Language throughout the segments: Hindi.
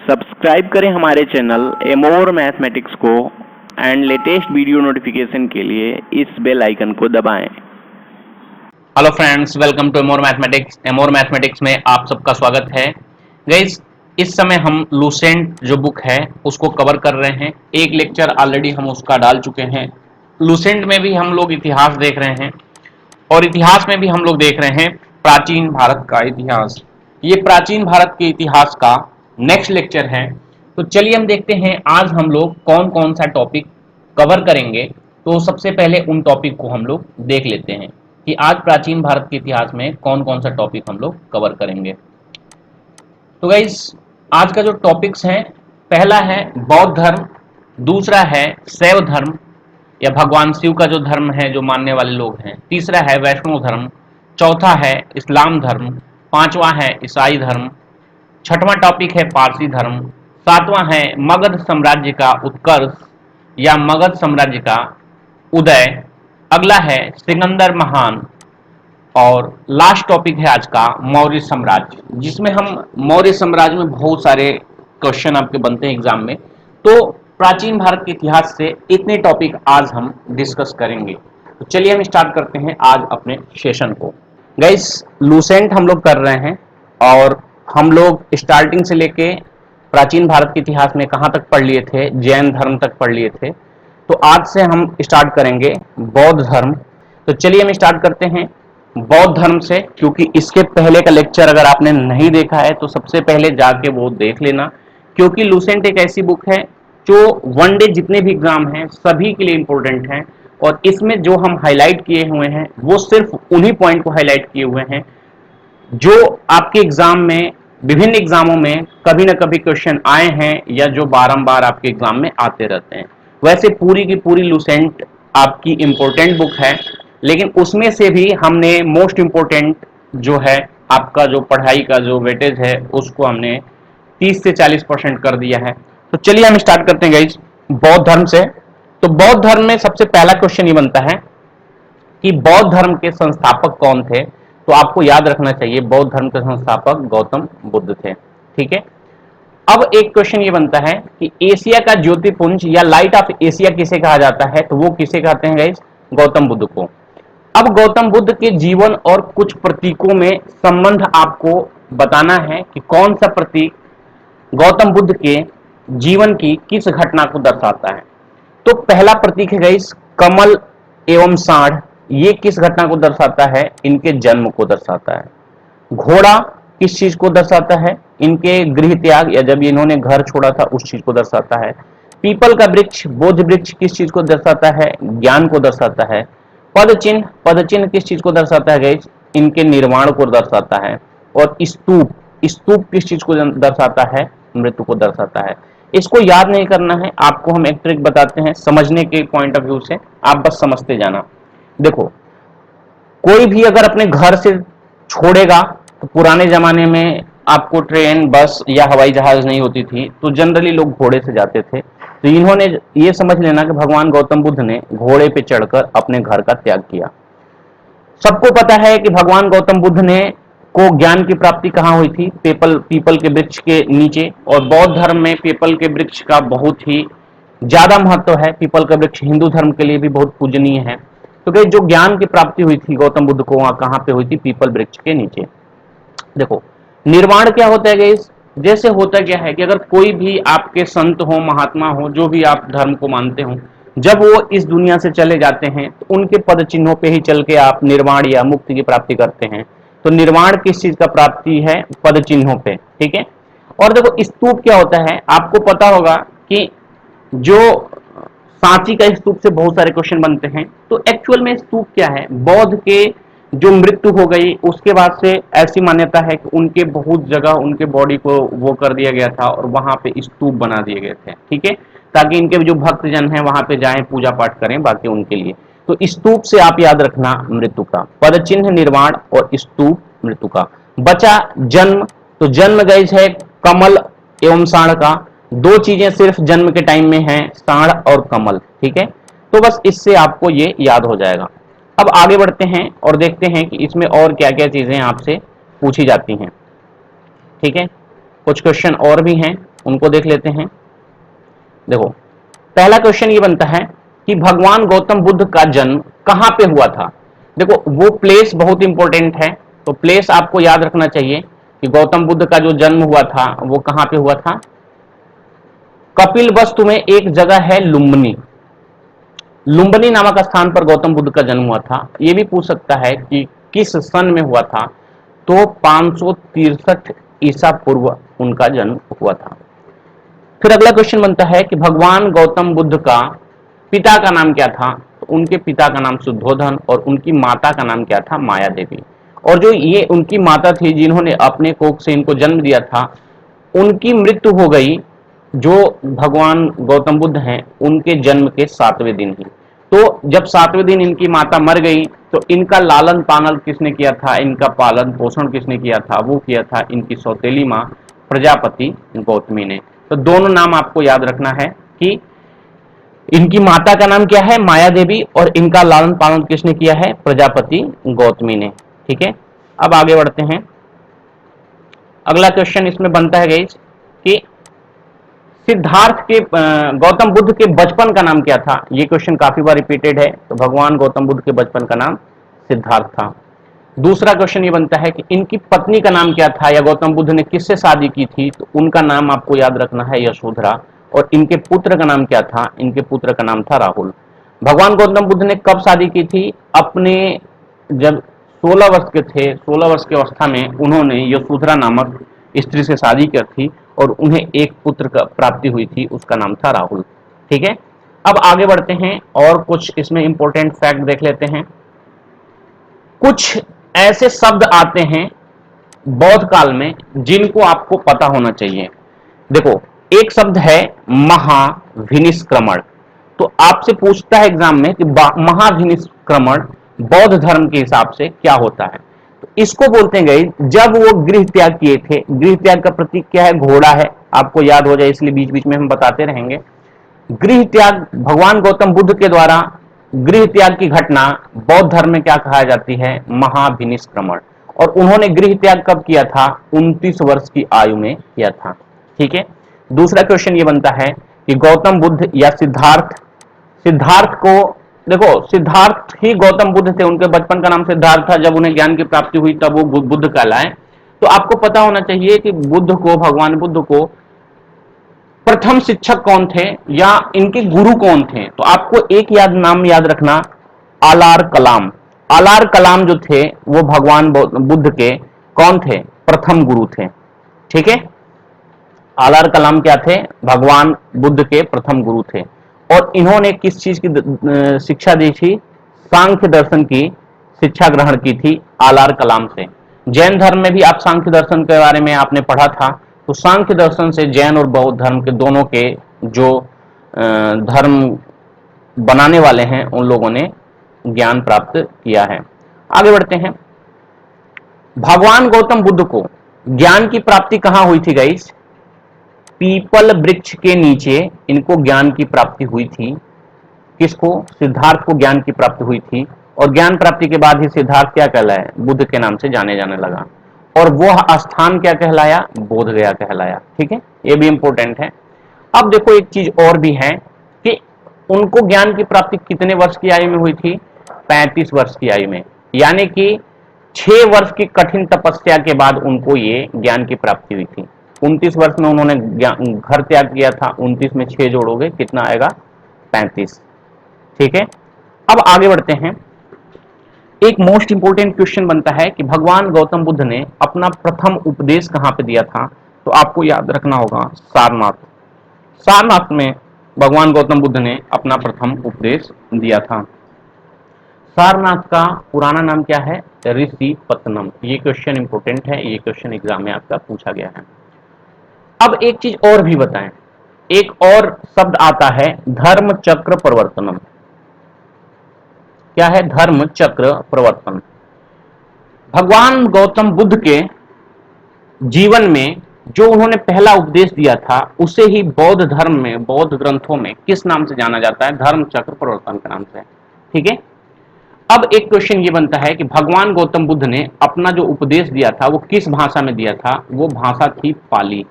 सब्सक्राइब करें हमारे चैनल एमोर मैथमेटिक्स को एंड लेटेस्ट वीडियो नोटिफिकेशन के लिए इस बेल आइकन को दबाएं। Hello friends, welcome to Amor Mathematics. Amor Mathematics में आप सबका स्वागत है। गाइस, इस समय हम लूसेंट जो बुक है उसको कवर कर रहे हैं। एक लेक्चर ऑलरेडी हम उसका डाल चुके हैं। लूसेंट में भी हम लोग इतिहास देख रहे हैं और इतिहास में भी हम लोग देख रहे हैं प्राचीन भारत का इतिहास। ये प्राचीन भारत के इतिहास का नेक्स्ट लेक्चर है। तो चलिए हम देखते हैं आज हम लोग कौन कौन सा टॉपिक कवर करेंगे। तो सबसे पहले उन टॉपिक को हम लोग देख लेते हैं कि आज प्राचीन भारत के इतिहास में कौन कौन सा टॉपिक हम लोग कवर करेंगे। तो गाइस, आज का जो टॉपिक्स है, पहला है बौद्ध धर्म, दूसरा है शैव धर्म या भगवान शिव का जो धर्म है जो मानने वाले लोग हैं, तीसरा है वैष्णव धर्म, चौथा है इस्लाम धर्म, पांचवा है ईसाई धर्म, छठवां टॉपिक है पारसी धर्म, सातवां है मगध साम्राज्य का उत्कर्ष या मगध साम्राज्य का उदय, अगला है सिकंदर महान और लास्ट टॉपिक है आज का मौर्य साम्राज्य, जिसमें हम मौर्य साम्राज्य में बहुत सारे क्वेश्चन आपके बनते हैं एग्जाम में। तो प्राचीन भारत के इतिहास से इतने टॉपिक आज हम डिस्कस करेंगे। तो चलिए हम स्टार्ट करते हैं आज अपने सेशन को। गाइस, लूसेंट हम लोग कर रहे हैं और हम लोग स्टार्टिंग से लेके प्राचीन भारत के इतिहास में कहाँ तक पढ़ लिए थे, जैन धर्म तक पढ़ लिए थे। तो आज से हम स्टार्ट करेंगे बौद्ध धर्म। तो चलिए हम स्टार्ट करते हैं बौद्ध धर्म से, क्योंकि इसके पहले का लेक्चर अगर आपने नहीं देखा है तो सबसे पहले जाके वो देख लेना, क्योंकि लूसेंट एक ऐसी बुक है जो वन डे जितने भी एग्जाम हैं सभी के लिए इंपॉर्टेंट है। और इसमें जो हम हाईलाइट किए हुए हैं वो सिर्फ उन्हीं पॉइंट को हाईलाइट किए हुए हैं जो आपके एग्जाम में, विभिन्न एग्जामों में कभी ना कभी क्वेश्चन आए हैं या जो बारंबार आपके एग्जाम में आते रहते हैं। वैसे पूरी की पूरी लूसेंट आपकी इंपॉर्टेंट बुक है, लेकिन उसमें से भी हमने मोस्ट इंपॉर्टेंट जो है आपका जो पढ़ाई का जो वेटेज है उसको हमने 30 से 40% कर दिया है। तो चलिए हम स्टार्ट करते हैं गाइस बौद्ध धर्म से। तो बौद्ध धर्म में सबसे पहला क्वेश्चन ये बनता है कि बौद्ध धर्म के संस्थापक कौन थे। तो आपको याद रखना चाहिए बौद्ध धर्म के संस्थापक गौतम बुद्ध थे। ठीक है। अब एक क्वेश्चन ये बनता है कि एशिया का ज्योतिपुंज या लाइट ऑफ एशिया किसे कहा जाता है। तो वो किसे कहते हैं गाइस? गौतम बुद्ध को। अब गौतम बुद्ध के जीवन और कुछ प्रतीकों में संबंध आपको बताना है कि कौन सा प्रतीक गौतम बुद्ध के जीवन की किस घटना को दर्शाता है। तो पहला प्रतीक है गाइस कमल एवं सांड। ये किस घटना को दर्शाता है? इनके जन्म को दर्शाता है। घोड़ा किस चीज को दर्शाता है? इनके गृह त्याग या जब इन्होंने घर छोड़ा था उस चीज को दर्शाता है। पीपल का वृक्ष, बोध वृक्ष किस चीज को दर्शाता है? ज्ञान को दर्शाता है। पद चिन्ह किस चीज को दर्शाता है गाइस? इनके निर्माण को दर्शाता है। और स्तूप, स्तूप किस चीज को दर्शाता है? मृत्यु को दर्शाता है। इसको याद नहीं करना है, आपको हम एक ट्रिक बताते हैं समझने के पॉइंट ऑफ व्यू से, आप बस समझते जाना। देखो, कोई भी अगर अपने घर से छोड़ेगा, तो पुराने जमाने में आपको ट्रेन, बस या हवाई जहाज नहीं होती थी, तो जनरली लोग घोड़े से जाते थे। तो इन्होंने ये समझ लेना कि भगवान गौतम बुद्ध ने घोड़े पे चढ़कर अपने घर का त्याग किया। सबको पता है कि भगवान गौतम बुद्ध ने को ज्ञान की प्राप्ति कहाँ हुई थी? पीपल के वृक्ष के नीचे। और बौद्ध धर्म में पीपल के वृक्ष का बहुत ही ज्यादा महत्व है। पीपल का वृक्ष हिंदू धर्म के लिए भी बहुत पूजनीय है। तो कि जो ज्ञान की प्राप्ति हुई थी गौतम बुद्ध को, वहां कहाँ पे हुई थी? पीपल वृक्ष के नीचे। देखो, निर्वाण क्या होता है गाइस? जैसे होता क्या है कि अगर कोई भी आपके संत हो, महात्मा हो, जो भी आप धर्म को मानते हो, जब वो इस दुनिया से चले जाते हैं तो उनके पद चिन्हों पे ही चल के आप निर्वाण या मुक्ति की प्राप्ति करते हैं। तो निर्वाण किस चीज का प्राप्ति है? पद चिन्हों पे। ठीक है। और देखो, स्तूप क्या होता है? आपको पता होगा कि जो सांची का स्तूप से बहुत सारे क्वेश्चन बनते हैं। तो एक्चुअल में स्तूप क्या है? बौद्ध के जो मृत्यु हो गई उसके बाद से ऐसी मान्यता है कि उनके बहुत जगह उनके बॉडी को वो कर दिया गया था और वहां पे स्तूप बना दिए गए थे। ठीक है, ताकि इनके जो भक्त जन हैं वहां पे जाएं, पूजा पाठ करें बाकी उनके लिए। तो स्तूप से आप याद रखना मृत्यु का, पद चिन्ह निर्वाण और स्तूप मृत्यु का। बचा जन्म। तो जन्म गाइस है कमल एवं सांड का। दो चीजें सिर्फ जन्म के टाइम में हैं, सांड और कमल। ठीक है, तो बस इससे आपको ये याद हो जाएगा। अब आगे बढ़ते हैं और देखते हैं कि इसमें और क्या क्या चीजें आपसे पूछी जाती हैं। ठीक है, कुछ क्वेश्चन और भी हैं, उनको देख लेते हैं। देखो, पहला क्वेश्चन ये बनता है कि भगवान गौतम बुद्ध का जन्म कहां पे हुआ था। देखो, वो प्लेस बहुत इंपॉर्टेंट है, तो प्लेस आपको याद रखना चाहिए कि गौतम बुद्ध का जो जन्म हुआ था वो कहां पे हुआ था। कपिल वस्तु में एक जगह है लुम्बिनी, लुम्बिनी नामक स्थान पर गौतम बुद्ध का जन्म हुआ था। यह भी पूछ सकता है कि किस सन में हुआ था, तो 563 ईसा पूर्व उनका जन्म हुआ था। फिर अगला क्वेश्चन बनता है कि भगवान गौतम बुद्ध का पिता का नाम क्या था। तो उनके पिता का नाम शुद्धोधन और उनकी माता का नाम क्या था, माया देवी। और जो ये उनकी माता थी जिन्होंने अपने कोख से इनको जन्म दिया था, उनकी मृत्यु हो गई जो भगवान गौतम बुद्ध हैं उनके जन्म के 7वें दिन ही। तो जब 7वें दिन इनकी माता मर गई तो इनका लालन पालन किसने किया था, इनका पालन पोषण किसने किया था, वो किया था इनकी सौतेली माँ प्रजापति गौतमी ने। तो दोनों नाम आपको याद रखना है कि इनकी माता का नाम क्या है, माया देवी, और इनका लालन पालन किसने किया है, प्रजापति गौतमी ने। ठीक है, अब आगे बढ़ते हैं। अगला क्वेश्चन इसमें बनता है गाइस कि सिद्धार्थ के गौतम बुद्ध के बचपन का नाम क्या था। ये क्वेश्चन काफी बार रिपीटेड है। तो भगवान गौतम बुद्ध के बचपन का नाम सिद्धार्थ था। दूसरा क्वेश्चन ये बनता है कि इनकी पत्नी का नाम क्या था, या गौतम बुद्ध ने किससे शादी की थी। तो उनका नाम आपको याद रखना है यशोधरा। और इनके पुत्र का नाम क्या था, इनके पुत्र का नाम था राहुल। भगवान गौतम बुद्ध ने कब शादी की थी, अपने जब 16 वर्ष के थे, 16 वर्ष की अवस्था में उन्होंने यशोधरा नामक स्त्री से शादी की थी और उन्हें एक पुत्र का प्राप्ति हुई थी, उसका नाम था राहुल। ठीक है, अब आगे बढ़ते हैं और कुछ इसमें इंपॉर्टेंट फैक्ट देख लेते हैं। कुछ ऐसे शब्द आते हैं बौद्ध काल में जिनको आपको पता होना चाहिए। देखो, एक शब्द है महाविनिष्क्रमण। तो आपसे पूछता है एग्जाम में कि महाविनिष्क्रमण बौद्ध धर्म के हिसाब से क्या होता है। तो इसको बोलते हैं गई जब वो गृह त्याग किए थे। गृह त्याग का प्रतीक क्या है, घोड़ा है, आपको याद हो जाए इसलिए बीच बीच में हम बताते रहेंगे। गृह त्याग भगवान गौतम बुद्ध के द्वारा गृह त्याग की घटना बौद्ध धर्म में क्या कहा जाती है, महाविनिष्क्रमण। और उन्होंने गृह त्याग कब किया था, 29 वर्ष की आयु में किया था। ठीक है, दूसरा क्वेश्चन ये बनता है कि गौतम बुद्ध या सिद्धार्थ, सिद्धार्थ को देखो, सिद्धार्थ ही गौतम बुद्ध थे, उनके बचपन का नाम सिद्धार्थ था। जब उन्हें ज्ञान की प्राप्ति हुई तब वो बुद्ध कहलाए। तो आपको पता होना चाहिए कि बुद्ध को, भगवान बुद्ध को प्रथम शिक्षक कौन थे या इनके गुरु कौन थे। तो आपको एक नाम याद रखना, आलार कलाम। आलार कलाम जो थे वो भगवान बुद्ध के कौन थे, प्रथम गुरु थे। ठीक है, आलार कलाम क्या थे, भगवान बुद्ध के प्रथम गुरु थे। और इन्होंने किस चीज की शिक्षा दी थी, सांख्य दर्शन की शिक्षा ग्रहण की थी आलार कलाम से। जैन धर्म में भी आप सांख्य दर्शन के बारे में आपने पढ़ा था। तो सांख्य दर्शन से जैन और बौद्ध धर्म के दोनों के जो धर्म बनाने वाले हैं उन लोगों ने ज्ञान प्राप्त किया है। आगे बढ़ते हैं। भगवान गौतम बुद्ध को ज्ञान की प्राप्ति कहां हुई थी गाइस, पीपल वृक्ष के नीचे इनको ज्ञान की प्राप्ति हुई थी। किसको, सिद्धार्थ को ज्ञान की प्राप्ति हुई थी। और ज्ञान प्राप्ति के बाद ही सिद्धार्थ क्या कहलाया, बुद्ध के नाम से जाने जाने लगा। और वो स्थान क्या कहलाया, बोध गया कहलाया। ठीक है, ये भी इंपॉर्टेंट है। अब देखो एक चीज और भी है कि उनको ज्ञान की प्राप्ति कितने वर्ष की आयु में हुई थी, 35 वर्ष की आयु में। यानी कि 6 वर्ष की कठिन तपस्या के बाद उनको ये ज्ञान की प्राप्ति हुई थी। 29 वर्ष में उन्होंने घर त्याग किया था, 29 में 6 जोड़ोगे कितना आएगा, 35। ठीक है, अब आगे बढ़ते हैं। एक मोस्ट इंपोर्टेंट क्वेश्चन बनता है कि भगवान गौतम बुद्ध ने अपना प्रथम उपदेश कहां पे दिया था। तो आपको याद रखना होगा सारनाथ। सारनाथ में भगवान गौतम बुद्ध ने अपना प्रथम उपदेश दिया था। सारनाथ का पुराना नाम क्या है, ऋषि पत्तनम। ये क्वेश्चन इंपोर्टेंट है, ये क्वेश्चन एग्जाम में आपका पूछा गया है। अब एक चीज और भी बताएं, एक और शब्द आता है धर्म चक्र प्रवर्तनम। क्या है, धर्म चक्र प्रवर्तन। भगवान गौतम बुद्ध के जीवन में जो उन्होंने पहला उपदेश दिया था उसे ही बौद्ध धर्म में, बौद्ध ग्रंथों में किस नाम से जाना जाता है, धर्म चक्र प्रवर्तन के नाम से। ठीक है, अब एक क्वेश्चन ये बनता है कि भगवान गौतम बुद्ध ने अपना जो उपदेश दिया था वो किस भाषा में दिया था। वो भाषा थी पाली।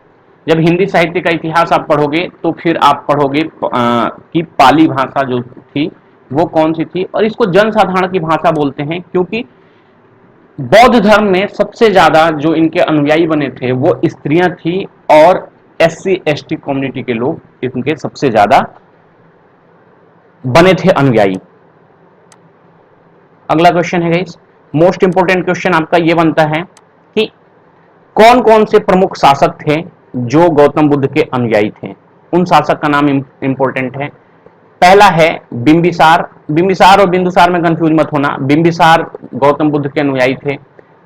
जब हिंदी साहित्य का इतिहास आप पढ़ोगे तो फिर आप पढ़ोगे कि पाली भाषा जो थी वो कौन सी थी, और इसको जनसाधारण की भाषा बोलते हैं क्योंकि बौद्ध धर्म में सबसे ज्यादा जो इनके अनुयायी बने थे वो स्त्रियां थी, और SC ST कम्युनिटी के लोग इनके सबसे ज्यादा बने थे अनुयायी। अगला क्वेश्चन है गाइस, मोस्ट इंपोर्टेंट क्वेश्चन आपका ये बनता है कि कौन कौन से प्रमुख शासक थे जो गौतम बुद्ध के अनुयायी थे। उन शासक का नाम इंपोर्टेंट है। पहला है बिंबिसार। बिंबिसार और बिंदुसार में कंफ्यूज मत होना, बिंबिसार गौतम बुद्ध के अनुयायी थे।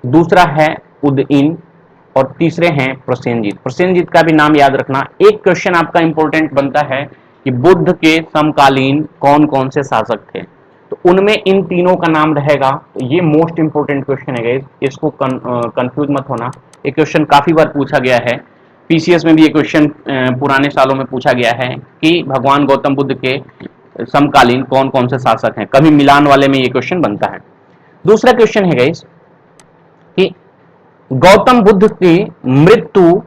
दूसरा है उदयन, और तीसरे हैं प्रसेनजीत। प्रसेनजीत का भी नाम याद रखना। एक क्वेश्चन आपका इंपॉर्टेंट बनता है कि बुद्ध के समकालीन कौन कौन से शासक थे, तो उनमें इन तीनों का नाम रहेगा। तो ये मोस्ट इंपोर्टेंट क्वेश्चन है गाइस, इसको कंफ्यूज मत होना। ये क्वेश्चन काफी बार पूछा गया है, PCS में भी ये क्वेश्चन पुराने सालों में पूछा गया है कि भगवान गौतम बुद्ध के समकालीन कौन कौन से शासक हैं। कभी मिलान वाले में ये क्वेश्चन बनता है। दूसरा क्वेश्चन है गाइस कि गौतम बुद्ध की मृत्यु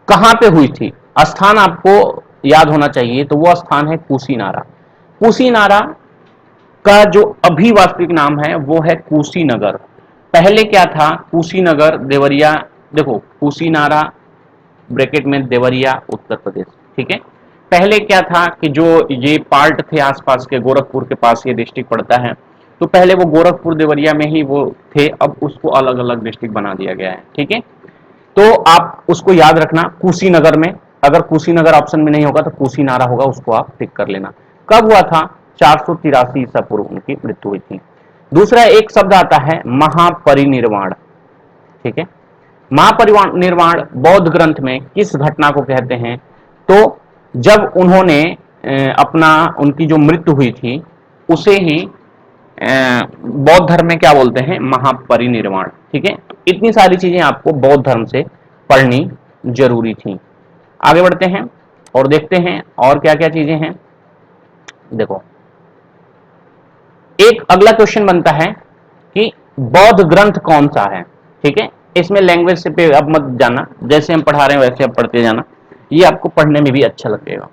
कहां पे हुई थी। स्थान आपको याद होना चाहिए, तो वो स्थान है कुशीनारा। कुशीनारा का जो अभी वास्तविक नाम है वो है कुशीनगर। पहले क्या था, कुशीनगर देवरिया, देखो कुशीनारा ब्रैकेट में देवरिया उत्तर प्रदेश, ठीक है। पहले क्या था कि जो ये पार्ट थे आसपास के, गोरखपुर के पास ये डिस्ट्रिक्ट पड़ता है, तो पहले वो गोरखपुर देवरिया में ही वो थे, अब उसको अलग अलग डिस्ट्रिक्ट बना दिया गया है, ठीक है। तो आप उसको याद रखना कुशीनगर में। अगर कुशीनगर ऑप्शन में नहीं होगा तो कुशीनारा होगा, उसको आप टिक कर लेना। कब हुआ था, 483 ईसा पूर्व उनकी मृत्यु हुई थी। दूसरा एक शब्द आता है महापरिनिर्वाण, ठीक है। महापरिनिर्वाण बौद्ध ग्रंथ में किस घटना को कहते हैं, तो जब उन्होंने अपना उनकी जो मृत्यु हुई थी उसे ही बौद्ध धर्म में क्या बोलते हैं, महापरिनिर्वाण, ठीक है। तो इतनी सारी चीजें आपको बौद्ध धर्म से पढ़नी जरूरी थी। आगे बढ़ते हैं और देखते हैं और क्या क्या चीजें हैं। देखो एक अगला क्वेश्चन बनता है कि बौद्ध ग्रंथ कौन सा है, ठीक है। इसमें लैंग्वेज से पे अब मत जाना, जैसे हम पढ़ा रहे हैं वैसे आप पढ़ते जाना, ये आपको पढ़ने में भी अच्छा लगेगा।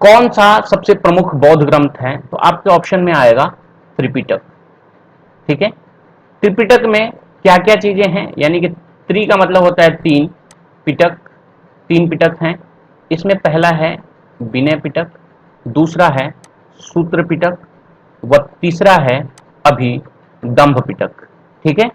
कौन सा सबसे प्रमुख बौद्ध ग्रंथ है, तो आपके ऑप्शन में आएगा त्रिपिटक, ठीक है। त्रिपिटक में क्या क्या चीजें हैं, यानी कि त्रि का मतलब होता है तीन, पिटक तीन पिटक हैं। इसमें पहला है विनय पिटक, दूसरा है सूत्र पिटक, व तीसरा है अभिदंभ पिटक, ठीक है।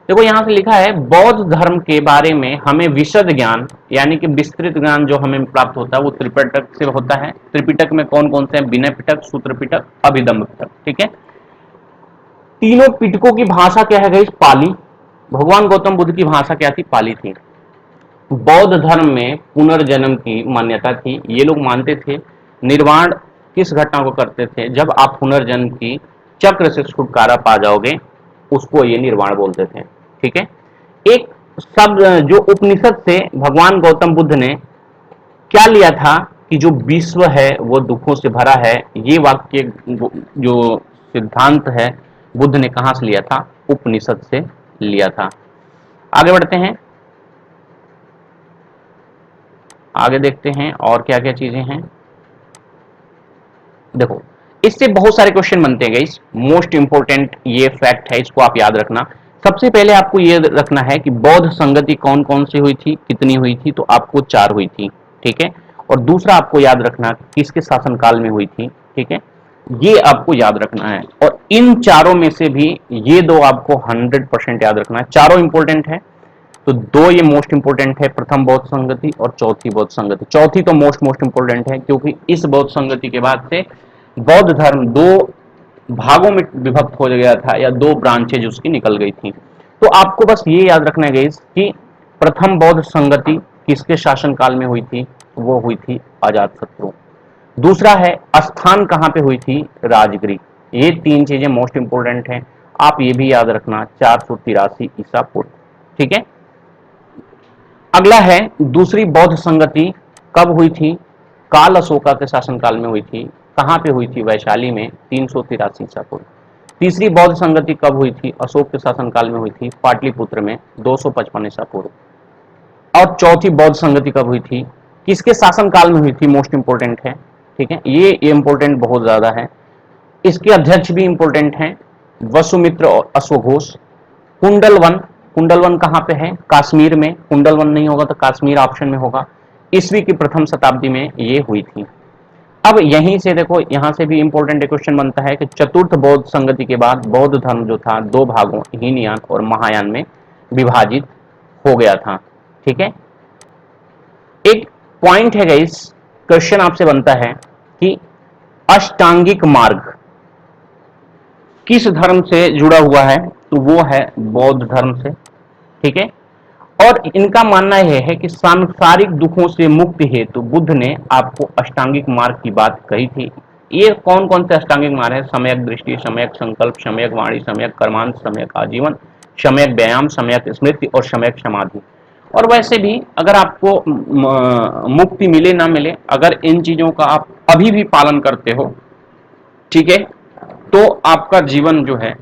देखो यहां से लिखा है बौद्ध धर्म के बारे में हमें विशद ज्ञान यानी कि विस्तृत ज्ञान जो हमें प्राप्त होता है वो त्रिपिटक से होता है। त्रिपिटक में कौन कौन से हैं, विनय पिटक, सूत्र पिटक, अभिदंभ पिटक, ठीक है। तीनों पिटकों की भाषा क्या है, पाली। भगवान गौतम बुद्ध की भाषा क्या थी, पाली थी। बौद्ध धर्म में पुनर्जन्म की मान्यता थी। ये लोग मानते थे निर्वाण किस घटना को करते थे, जब आप पुनर्जन्म की चक्र से छुटकारा पा जाओगे, उसको ये निर्वाण बोलते थे, ठीक है। एक शब्द जो उपनिषद से भगवान गौतम बुद्ध ने क्या लिया था कि जो विश्व है वो दुखों से भरा है, ये वाक्य जो सिद्धांत है बुद्ध ने कहां से लिया था, उपनिषद से लिया था। आगे बढ़ते हैं, आगे देखते हैं और क्या क्या चीजें हैं। देखो इससे बहुत सारे क्वेश्चन बनते हैं गाइस, मोस्ट इंपोर्टेंट ये फैक्ट है, इसको आप याद रखना। सबसे पहले आपको ये रखना है कि बौद्ध संगति कौन कौन सी हुई थी, कितनी हुई थी, तो आपको 4 हुई थी, ठीक है। और दूसरा आपको याद रखना किसके शासनकाल में हुई थी, ठीक है, ये आपको याद रखना है। और इन चारों में से भी ये दो आपको 100% याद रखना है। चारों इंपोर्टेंट है, तो दो ये मोस्ट इंपोर्टेंट है, प्रथम बौद्ध संगति और चौथी बौद्ध संगति। चौथी तो मोस्ट इंपोर्टेंट है क्योंकि इस बौद्ध संगति के बाद से बौद्ध धर्म दो भागों में विभक्त हो गया था, या दो ब्रांचेज उसकी निकल गई थी। तो आपको बस ये याद रखना है गाइस कि प्रथम बौद्ध संगति किसके शासनकाल में हुई थी, वो हुई थी अजातशत्रु। दूसरा है स्थान कहां पे हुई थी, राजगिरी। ये तीन चीजें मोस्ट इंपोर्टेंट हैं, आप ये भी याद रखना, 483 ईसा पूर्व, ठीक है। अगला है दूसरी बौद्ध संगति कब हुई थी, काल अशोका के शासनकाल में हुई थी। कहां पे हुई थी, वैशाली में, 383 ईसा पूर्व। तीसरी बौद्ध संगति कब हुई थी, अशोक के शासनकाल में हुई थी, पाटलिपुत्र में, 255 ईसा पूर्व। और चौथी बौद्ध संगति कब हुई थी, किसके शासनकाल में हुई थी, मोस्ट इंपोर्टेंट है। ठीक है, ये इंपोर्टेंट बहुत ज्यादा है। इसके अध्यक्ष भी इंपोर्टेंट हैं, वसुमित्र और अश्वघोष। कुंडलवन, कुंडलवन कहां पे है, कश्मीर में। कुंडलवन नहीं होगा तो कश्मीर ऑप्शन में होगा। ईस्वी की प्रथम शताब्दी में ये हुई थी। अब यहीं से देखो, यहां से भी इंपॉर्टेंट क्वेश्चन बनता है कि चतुर्थ बौद्ध संगति के बाद बौद्ध धर्म जो था दो भागों, हीनयान और महायान में विभाजित हो गया था। ठीक है, एक पॉइंट है गाइस, क्वेश्चन आपसे बनता है कि अष्टांगिक मार्ग किस धर्म से जुड़ा हुआ है, तो वो है बौद्ध धर्म से। ठीक है, और इनका मानना यह है कि सांसारिक दुखों से मुक्ति हेतु बुद्ध ने आपको अष्टांगिक मार्ग की बात कही थी। ये कौन कौन से अष्टांगिक मार्ग है, सम्यक दृष्टि, सम्यक संकल्प, सम्यक वाणी, सम्यक कर्मांत, सम्यक आजीवन, सम्यक व्यायाम, सम्यक स्मृति और सम्यक समाधि। और वैसे भी अगर आपको मुक्ति मिले ना मिले, अगर इन चीजों का आप अभी भी पालन करते हो, ठीक है, तो आपका जीवन जो है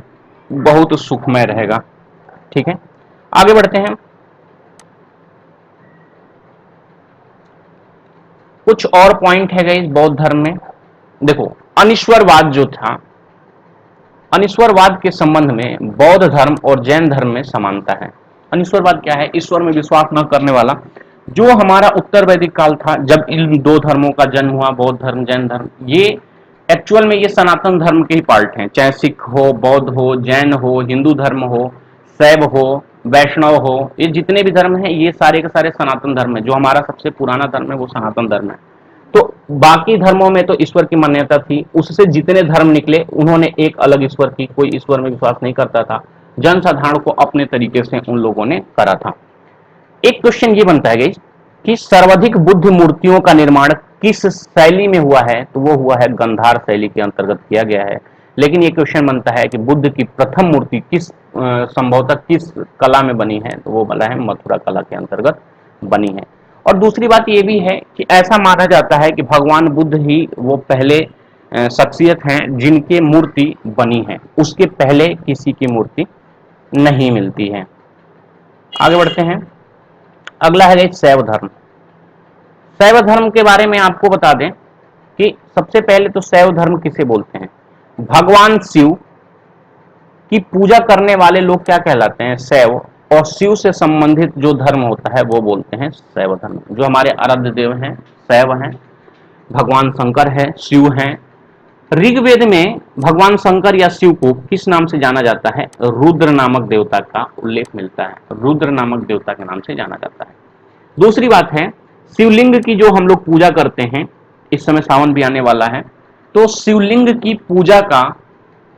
बहुत सुखमय रहेगा। ठीक है, आगे बढ़ते हैं। कुछ और पॉइंट है गाइस बौद्ध धर्म में। देखो, अनिश्वरवाद जो था, अनिश्वरवाद के संबंध में बौद्ध धर्म और जैन धर्म में समानता है। अनिश्वरवाद क्या है, ईश्वर में विश्वास न करने वाला। जो हमारा उत्तर वैदिक काल था, जब इन दो धर्मों का जन्म हुआ, बौद्ध धर्म जैन धर्म, ये एक्चुअल में ये सनातन धर्म के ही पार्ट हैं। चाहे सिख हो, बौद्ध हो, जैन हो, हिंदू धर्म हो, शैव हो, वैष्णव हो, ये जितने भी धर्म हैं ये सारे के सारे सनातन धर्म है। जो हमारा सबसे पुराना धर्म है वो सनातन धर्म है। तो बाकी धर्मों में तो ईश्वर की मान्यता थी, उससे जितने धर्म निकले उन्होंने एक अलग ईश्वर की, कोई ईश्वर में विश्वास नहीं करता था, जनसाधारण को अपने तरीके से उन लोगों ने करा था। एक क्वेश्चन ये बनता है कि सर्वाधिक बुद्ध मूर्तियों का निर्माण किस शैली में हुआ है, तो वो हुआ है गंधार शैली के अंतर्गत किया गया है। लेकिन ये क्वेश्चन बनता है कि बुद्ध की प्रथम मूर्ति किस संभवतः किस कला में बनी है, तो वो बोला है मथुरा कला के अंतर्गत बनी है। और दूसरी बात ये भी है कि ऐसा माना जाता है कि भगवान बुद्ध ही वो पहले शख्सियत हैं जिनकी मूर्ति बनी है, उसके पहले किसी की मूर्ति नहीं मिलती है। आगे बढ़ते हैं, अगला है शैव धर्म। शैव धर्म के बारे में आपको बता दें कि सबसे पहले तो शैव धर्म किसे बोलते हैं, भगवान शिव की पूजा करने वाले लोग क्या कहलाते हैं, शैव। और शिव से संबंधित जो धर्म होता है वो बोलते हैं शैव धर्म। जो हमारे आराध्य देव हैं शैव हैं, भगवान शंकर है, शिव हैं। ऋग्वेद में भगवान शंकर या शिव को किस नाम से जाना जाता है, रुद्र नामक देवता का उल्लेख मिलता है, रुद्र नामक देवता के नाम से जाना जाता है। दूसरी बात है, शिवलिंग की जो हम लोग पूजा करते हैं, इस समय सावन भी आने वाला है, तो शिवलिंग की पूजा का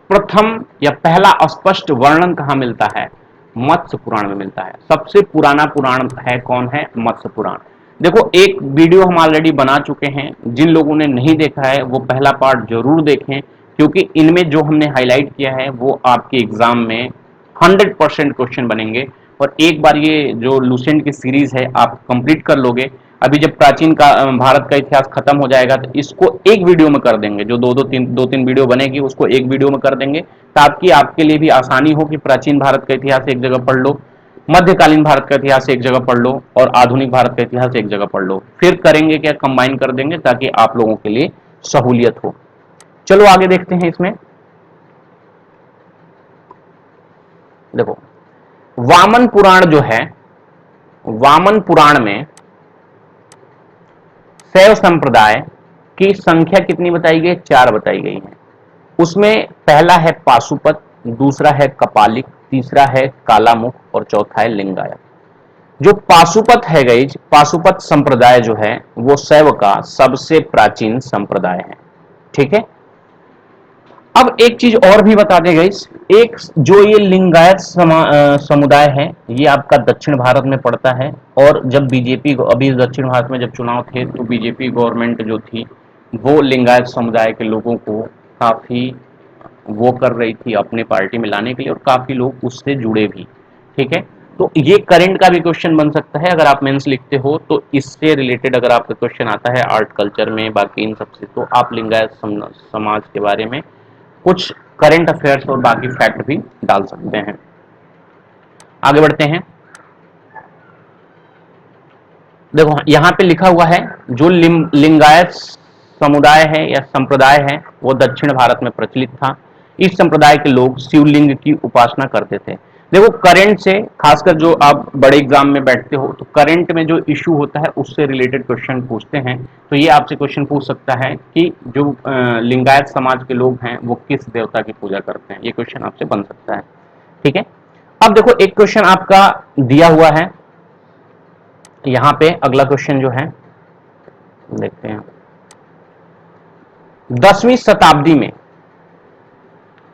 प्रथम या पहला स्पष्ट वर्णन कहां मिलता है, मत्स्य पुराण में मिलता है। सबसे पुराना पुराण है कौन है, मत्स्य पुराण। देखो, एक वीडियो हम ऑलरेडी बना चुके हैं, जिन लोगों ने नहीं देखा है वो पहला पार्ट जरूर देखें, क्योंकि इनमें जो हमने हाईलाइट किया है वो आपके एग्जाम में 100% क्वेश्चन बनेंगे। और एक बार ये जो लूसेंट की सीरीज है आप कंप्लीट कर लोगे, अभी जब प्राचीन का भारत का इतिहास खत्म हो जाएगा तो इसको एक वीडियो में कर देंगे। जो दो तीन वीडियो बनेगी उसको एक वीडियो में कर देंगे, ताकि आपके लिए भी आसानी हो कि प्राचीन भारत का इतिहास एक जगह पढ़ लो, मध्यकालीन भारत का इतिहास एक जगह पढ़ लो, और आधुनिक भारत का इतिहास एक जगह पढ़ लो। फिर करेंगे क्या, कंबाइन कर देंगे ताकि आप लोगों के लिए सहूलियत हो। चलो आगे देखते हैं। इसमें देखो, वामन पुराण जो है, वामन पुराण में शैव संप्रदाय की संख्या कितनी बताई गई, 4 बताई गई है। उसमें पहला है पाशुपत, दूसरा है कपालिक, तीसरा है कालामुख और चौथा है लिंगायत। जो पाशुपत है गई, पाशुपत संप्रदाय जो है वो शैव का सबसे प्राचीन संप्रदाय है। ठीक है, अब एक चीज और भी बता दे गई, एक जो ये लिंगायत समुदाय है ये आपका दक्षिण भारत में पड़ता है। और जब बीजेपी, अभी दक्षिण भारत में जब चुनाव थे तो बीजेपी गवर्नमेंट जो थी वो लिंगायत समुदाय के लोगों को काफी वो कर रही थी अपने पार्टी में लाने के लिए, और काफी लोग उससे जुड़े भी। ठीक है, तो ये करंट का भी क्वेश्चन बन सकता है। अगर आप मेंस लिखते हो तो इससे रिलेटेड अगर आपका क्वेश्चन आता है आर्ट कल्चर में, बाकी इन सबसे, तो आप लिंगायत समाज के बारे में कुछ करंट अफेयर्स और बाकी फैक्ट भी डाल सकते हैं। आगे बढ़ते हैं। देखो यहाँ पे लिखा हुआ है जो लिंगायत समुदाय है या संप्रदाय है वो दक्षिण भारत में प्रचलित था। इस संप्रदाय के लोग शिवलिंग की उपासना करते थे। देखो करंट से, खासकर जो आप बड़े एग्जाम में बैठते हो तो करंट में जो इश्यू होता है उससे रिलेटेड क्वेश्चन पूछते हैं। तो ये आपसे क्वेश्चन पूछ सकता है कि जो लिंगायत समाज के लोग हैं वो किस देवता की पूजा करते हैं, ये क्वेश्चन आपसे बन सकता है। ठीक है, अब देखो एक क्वेश्चन आपका दिया हुआ है यहां पे, अगला क्वेश्चन जो है देखते हैं। 10वीं शताब्दी में,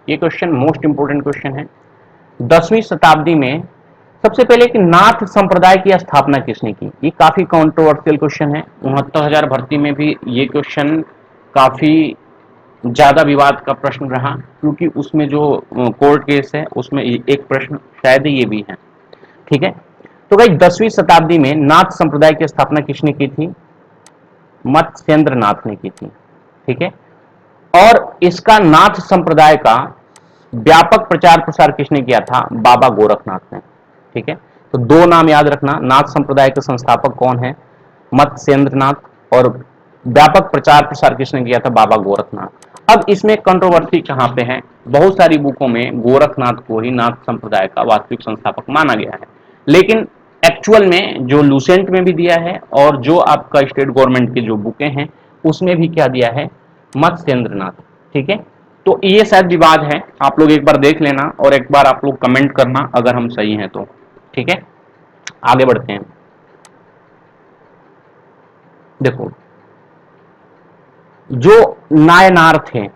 ये क्वेश्चन मोस्ट इंपोर्टेंट क्वेश्चन है, 10वीं शताब्दी में सबसे पहले कि नाथ संप्रदाय की स्थापना किसने की। ये काफी कंट्रोवर्शियल क्वेश्चन है। 69,000 भर्ती में भी ये क्वेश्चन काफी ज्यादा विवाद का प्रश्न रहा, क्योंकि उसमें जो कोर्ट केस है उसमें एक प्रश्न शायद ये भी है। ठीक है, तो भाई 10वीं शताब्दी में नाथ संप्रदाय की स्थापना किसने की थी? मत्स्येंद्र नाथ ने की थी। ठीक है, और इसका नाथ संप्रदाय का व्यापक प्रचार प्रसार किसने किया था? बाबा गोरखनाथ ने। ठीक है, तो दो नाम याद रखना, नाथ संप्रदाय के संस्थापक कौन है? मत्स्येंद्र नाथ, और व्यापक प्रचार प्रसार किसने किया था? बाबा गोरखनाथ। अब इसमें कंट्रोवर्सी कहां पे है? बहुत सारी बुकों में गोरखनाथ को ही नाथ संप्रदाय का वास्तविक संस्थापक माना गया है, लेकिन एक्चुअल में जो लूसेंट में भी दिया है और जो आपका स्टेट गवर्नमेंट की जो बुकें हैं उसमें भी क्या दिया है? मत्स्येंद्र नाथ। ठीक है, तो ये शायद विवाद है, आप लोग एक बार देख लेना और एक बार आप लोग कमेंट करना अगर हम सही हैं तो। ठीक है, आगे बढ़ते हैं। देखो जो नायनार थे,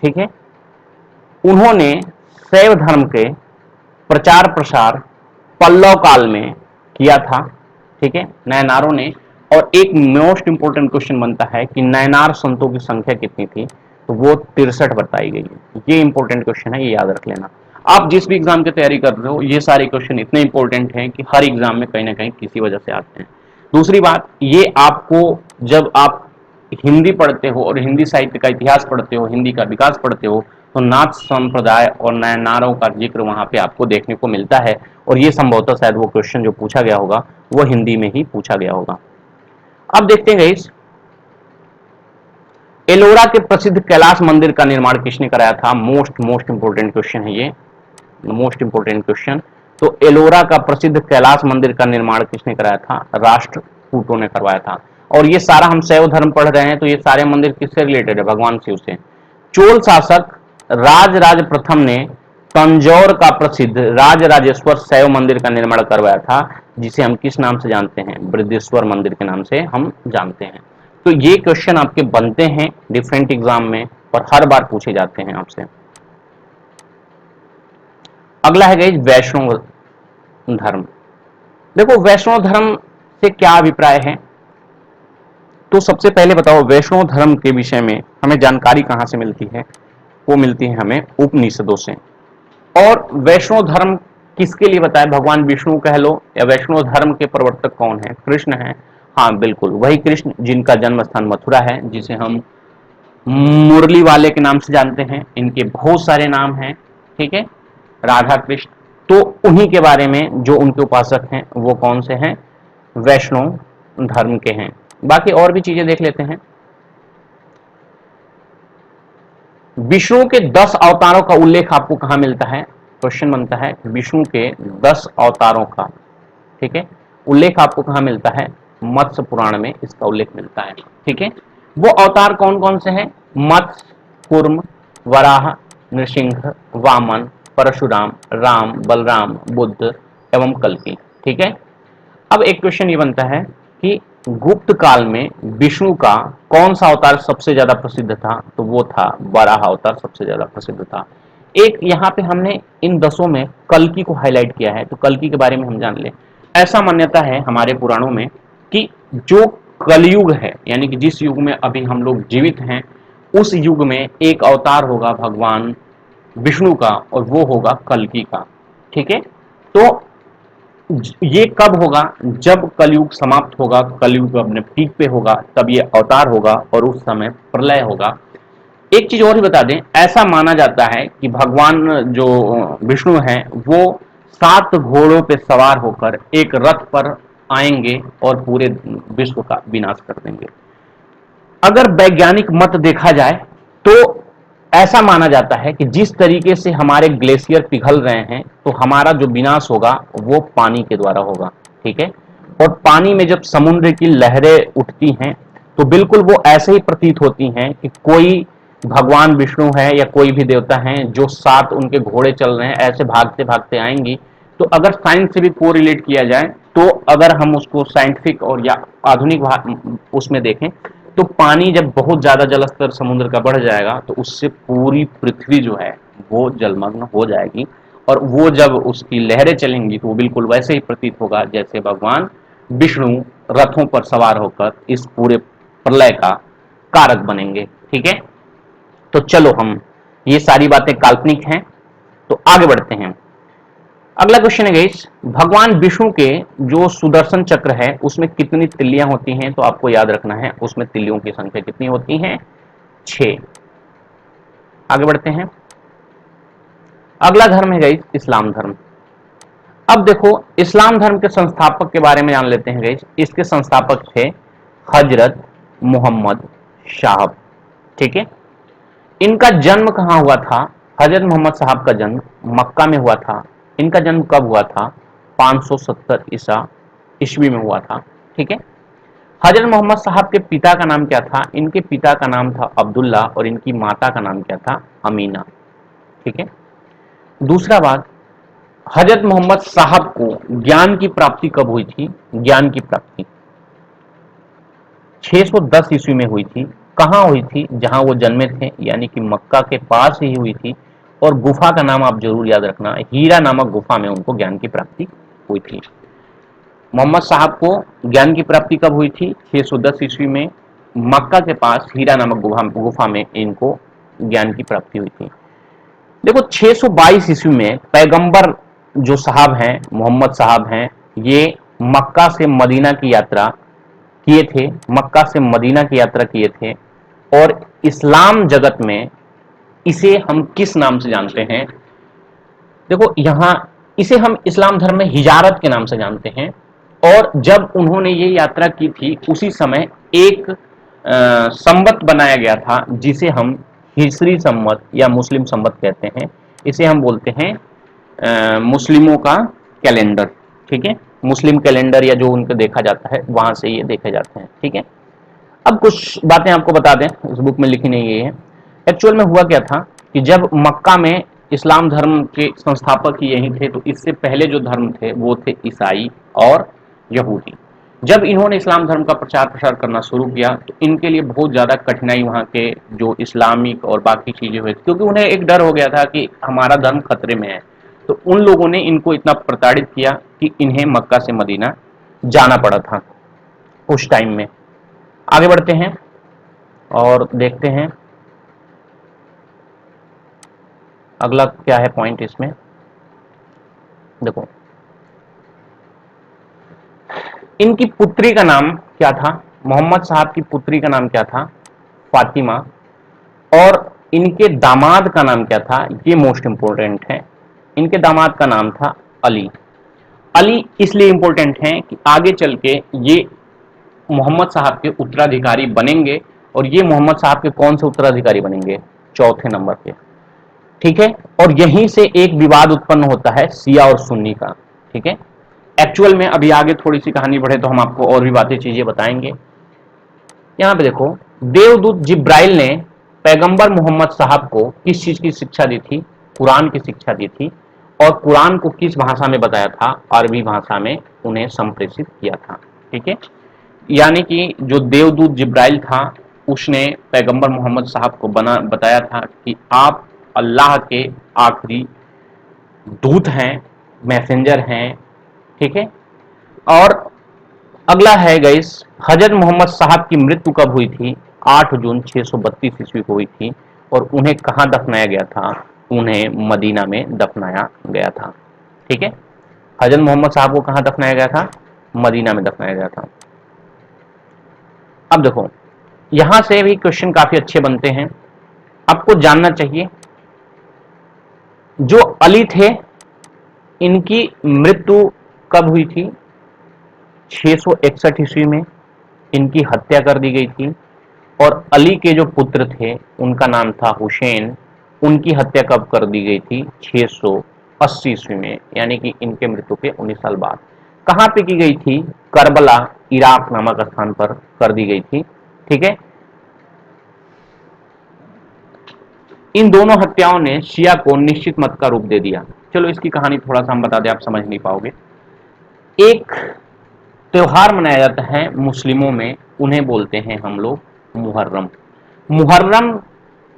ठीक है, उन्होंने शैव धर्म के प्रचार प्रसार पल्लव काल में किया था। ठीक है, नयनारों ने। और एक मोस्ट इंपोर्टेंट क्वेश्चन बनता है कि नयनार संतों की संख्या कितनी थी? तो वो 63 बताई गई है। ये इंपॉर्टेंट क्वेश्चन है, ये याद रख लेना। आप जिस भी एग्जाम की तैयारी कर रहे हो ये सारे क्वेश्चन इतने इंपॉर्टेंट हैं कि हर एग्जाम में कहीं ना कहीं किसी वजह से आते हैं। दूसरी बात, ये आपको जब आप हिंदी पढ़ते हो और हिंदी साहित्य का इतिहास पढ़ते हो, हिंदी का विकास पढ़ते हो, तो नाथ संप्रदाय और नयनारों का जिक्र वहां पे आपको देखने को मिलता है। और ये संभवतः शायद वो क्वेश्चन जो पूछा गया होगा वो हिंदी में ही पूछा गया होगा। अब देखते हैं गाइस, एलोरा के प्रसिद्ध कैलाश मंदिर का निर्माण किसने कराया था? मोस्ट मोस्ट इंपोर्टेंट क्वेश्चन है ये, मोस्ट इंपोर्टेंट क्वेश्चन। तो एलोरा का प्रसिद्ध कैलाश मंदिर का निर्माण किसने कराया था? राष्ट्रकूटों ने करवाया था। और ये सारा हम शैव धर्म पढ़ रहे हैं तो ये सारे मंदिर किससे रिलेटेड है? भगवान शिव से। चोल शासक राजराज प्रथम ने तंजौर का प्रसिद्ध राजराजेश्वर शैव मंदिर का निर्माण करवाया था, जिसे हम किस नाम से जानते हैं? बृहदेश्वर मंदिर के नाम से हम जानते हैं। तो ये क्वेश्चन आपके बनते हैं डिफरेंट एग्जाम में और हर बार पूछे जाते हैं आपसे। अगला है गाइस वैष्णव धर्म। देखो वैष्णव धर्म से क्या अभिप्राय है? तो सबसे पहले बताओ वैष्णव धर्म के विषय में हमें जानकारी कहां से मिलती है? वो मिलती है हमें उपनिषदों से। और वैष्णव धर्म किसके लिए बताया? भगवान विष्णु कह लो, या वैष्णव धर्म के प्रवर्तक कौन है? कृष्ण है। हाँ बिल्कुल, वही कृष्ण जिनका जन्म स्थान मथुरा है, जिसे हम मुरली वाले के नाम से जानते हैं। इनके बहुत सारे नाम हैं, ठीक है, राधा कृष्ण। तो उन्हीं के बारे में जो उनके उपासक हैं वो कौन से हैं? वैष्णव धर्म के हैं। बाकी और भी चीजें देख लेते हैं। विष्णु के 10 अवतारों का उल्लेख आपको कहां मिलता है? क्वेश्चन बनता है विष्णु के 10 अवतारों का, ठीक है, उल्लेख आपको कहां मिलता है? मत्स्य पुराण में इसका उल्लेख मिलता है। ठीक है, वो अवतार कौन कौन से हैं? मत्स्य, कूर्म, वराह, नृसिंह, वामन, परशुराम, राम, बलराम, बुद्ध एवं कल्कि। ठीक है, अब एक क्वेश्चन ये बनता है कि गुप्त काल में विष्णु का कौन सा अवतार सबसे ज्यादा प्रसिद्ध था? तो वो था वराह अवतार, सबसे ज्यादा प्रसिद्ध था। एक यहाँ पे हमने इन 10 में कल्कि को हाईलाइट किया है, तो कल्कि के बारे में हम जान ले। ऐसा मान्यता है हमारे पुराणों में कि जो कलयुग है, यानी कि जिस युग में अभी हम लोग जीवित हैं, उस युग में एक अवतार होगा भगवान विष्णु का और वो होगा कल्कि का। ठीक है, तो ये कब होगा? जब कलयुग समाप्त होगा, कलयुग अपने पीक पे होगा, तब ये अवतार होगा और उस समय प्रलय होगा। एक चीज और भी बता दें, ऐसा माना जाता है कि भगवान जो विष्णु हैं वो 7 घोड़ों पे सवार होकर एक रथ पर आएंगे और पूरे विश्व का विनाश कर देंगे। अगर वैज्ञानिक मत देखा जाए तो ऐसा माना जाता है कि जिस तरीके से हमारे ग्लेशियर पिघल रहे हैं तो हमारा जो विनाश होगा वो पानी के द्वारा होगा, ठीक है। और पानी में जब समुद्र की लहरें उठती हैं तो बिल्कुल वो ऐसे ही प्रतीत होती हैं कि कोई भगवान विष्णु है या कोई भी देवता है जो साथ उनके घोड़े चल रहे हैं, ऐसे भागते भागते आएंगी। तो अगर साइंस से भी कोरिलेट किया जाए तो अगर हम उसको साइंटिफिक और या आधुनिक उसमें देखें तो पानी जब बहुत ज्यादा जलस्तर समुद्र का बढ़ जाएगा तो उससे पूरी पृथ्वी जो है वो जलमग्न हो जाएगी। और वो जब उसकी लहरें चलेंगी तो वो बिल्कुल वैसे ही प्रतीत होगा जैसे भगवान विष्णु रथों पर सवार होकर इस पूरे प्रलय का कारक बनेंगे, ठीक है। तो चलो हम, ये सारी बातें काल्पनिक हैं, तो आगे बढ़ते हैं। अगला क्वेश्चन है गाइस, भगवान विष्णु के जो सुदर्शन चक्र है उसमें कितनी तिल्लियां होती हैं? तो आपको याद रखना है उसमें तिल्लियों की संख्या कितनी होती है? 6। आगे बढ़ते हैं। अगला धर्म है गाइस इस्लाम धर्म। अब देखो इस्लाम धर्म के संस्थापक के बारे में जान लेते हैं गाइस। इसके संस्थापक थे हजरत मोहम्मद साहब, ठीक है। इनका जन्म कहां हुआ था? हजरत मोहम्मद साहब का जन्म मक्का में हुआ था। इनका जन्म कब हुआ था? 570 ईसा ईस्वी में हुआ था, ठीक है। हजरत मोहम्मद साहब के पिता का नाम क्या था? इनके पिता का नाम था अब्दुल्ला और इनकी माता का नाम क्या था? अमीना, ठीक है। दूसरा बात, हजरत मोहम्मद साहब को ज्ञान की प्राप्ति कब हुई थी? ज्ञान की प्राप्ति 610 ईस्वी में हुई थी। कहां हुई थी? जहां वो जन्मे थे, यानी कि मक्का के पास ही हुई थी। और गुफा का नाम आप जरूर याद रखना, हीरा नामक गुफा में उनको ज्ञान की प्राप्ति हुई थी। मोहम्मद साहब को ज्ञान की प्राप्ति कब हुई थी? 610 ईस्वी में मक्का के पास हीरा नामक गुफा में इनको ज्ञान की प्राप्ति हुई थी। देखो 622 ईस्वी में पैगंबर जो साहब हैं, मोहम्मद साहब हैं, ये मक्का से मदीना की यात्रा किए थे। मक्का से मदीना की यात्रा किए थे और इस्लाम जगत में इसे हम किस नाम से जानते हैं? देखो यहां इसे हम इस्लाम धर्म में हिजारत के नाम से जानते हैं। और जब उन्होंने ये यात्रा की थी उसी समय एक संवत बनाया गया था जिसे हम हिजरी संवत या मुस्लिम संवत कहते हैं। इसे हम बोलते हैं मुस्लिमों का कैलेंडर, ठीक है। मुस्लिम कैलेंडर या जो उनको देखा जाता है वहां से ये देखे जाते हैं, ठीक है। अब कुछ बातें आपको बता दें, इस बुक में लिखी नहीं गई है। एक्चुअल में हुआ क्या था कि जब मक्का में इस्लाम धर्म के संस्थापक ही यही थे, तो इससे पहले जो धर्म थे वो थे ईसाई और यहूदी। जब इन्होंने इस्लाम धर्म का प्रचार प्रसार करना शुरू किया तो इनके लिए बहुत ज़्यादा कठिनाई वहाँ के जो इस्लामिक और बाकी चीज़ें हुई, क्योंकि उन्हें एक डर हो गया था कि हमारा धर्म खतरे में है। तो उन लोगों ने इनको इतना प्रताड़ित किया कि इन्हें मक्का से मदीना जाना पड़ा था उस टाइम में। आगे बढ़ते हैं और देखते हैं अगला क्या है पॉइंट इसमें। देखो इनकी पुत्री का नाम क्या था? मोहम्मद साहब की पुत्री का नाम क्या था? फातिमा। और इनके दामाद का नाम क्या था? ये मोस्ट इंपोर्टेंट है। इनके दामाद का नाम था अली। अली इसलिए इंपॉर्टेंट है कि आगे चल के ये मोहम्मद साहब के उत्तराधिकारी बनेंगे। और ये मोहम्मद साहब के कौन से उत्तराधिकारी बनेंगे? चौथे नंबर पे, ठीक है। और यहीं से एक विवाद उत्पन्न होता है सिया और सुन्नी का, ठीक है। एक्चुअल में अभी आगे थोड़ी सी कहानी बढ़े तो हम आपको और भी बातें चीजें बताएंगे। यहां पे देखो देवदूत जिब्राइल ने पैगंबर मोहम्मद साहब को किस चीज की शिक्षा दी थी? कुरान की शिक्षा दी थी। और कुरान को किस भाषा में बताया था? अरबी भाषा में उन्हें संप्रेषित किया था, ठीक है। यानी कि जो देवदूत जिब्राइल था उसने पैगंबर मोहम्मद साहब को बताया था कि आप अल्लाह के आखिरी दूत हैं, मैसेंजर हैं, ठीक है। और अगला है गाइस, हजरत मोहम्मद साहब की मृत्यु कब हुई थी? 8 जून 632 ईस्वी को हुई थी। और उन्हें कहां दफनाया गया था? उन्हें मदीना में दफनाया गया था, ठीक है। हजरत मोहम्मद साहब को कहां दफनाया गया था? मदीना में दफनाया गया था। अब देखो यहां से भी क्वेश्चन काफी अच्छे बनते हैं। आपको जानना चाहिए जो अली थे इनकी मृत्यु कब हुई थी? 661 ईस्वी में इनकी हत्या कर दी गई थी। और अली के जो पुत्र थे उनका नाम था हुसैन, उनकी हत्या कब कर दी गई थी? 680 ईस्वी में, यानी कि इनके मृत्यु के 19 साल बाद। कहां पे की गई थी? करबला, इराक नामक स्थान पर कर दी गई थी। ठीक है। इन दोनों हत्याओं ने शिया को निश्चित मत का रूप दे दिया। चलो इसकी कहानी थोड़ा सा हम बता दें, आप समझ नहीं पाओगे। एक त्योहार मनाया जाता है मुस्लिमों में, उन्हें बोलते हैं हम लोग मुहर्रम। मुहर्रम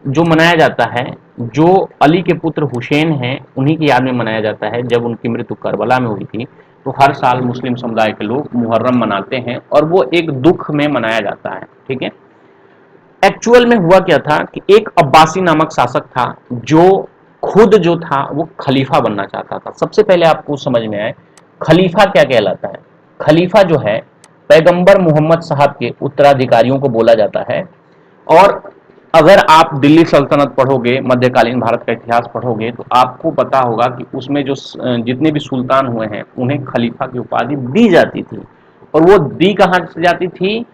जो मनाया जाता है, जो अली के पुत्र हुसैन हैं उन्हीं की याद में मनाया जाता है। जब उनकी मृत्यु करबला में हुई थी तो हर साल मुस्लिम समुदाय के लोग मुहर्रम मनाते हैं और वो एक दुख में मनाया जाता है। ठीक है। एक्चुअल में हुआ क्या था कि एक अब्बासी नामक शासक था जो खुद जो था वो खलीफा बनना चाहता था। सबसे पहले आपको समझ में आए खलीफा क्या कहलाता है। खलीफा जो है पैगंबर मोहम्मद साहब के उत्तराधिकारियों को बोला जाता है। और अगर आप दिल्ली सल्तनत पढ़ोगे, मध्यकालीन भारत का इतिहास पढ़ोगे, तो आपको पता होगा कि उसमें जो जितने भी सुल्तान हुए हैं उन्हें खलीफा की उपाधि दी जाती थी। और वो दी कहां से जाती थी?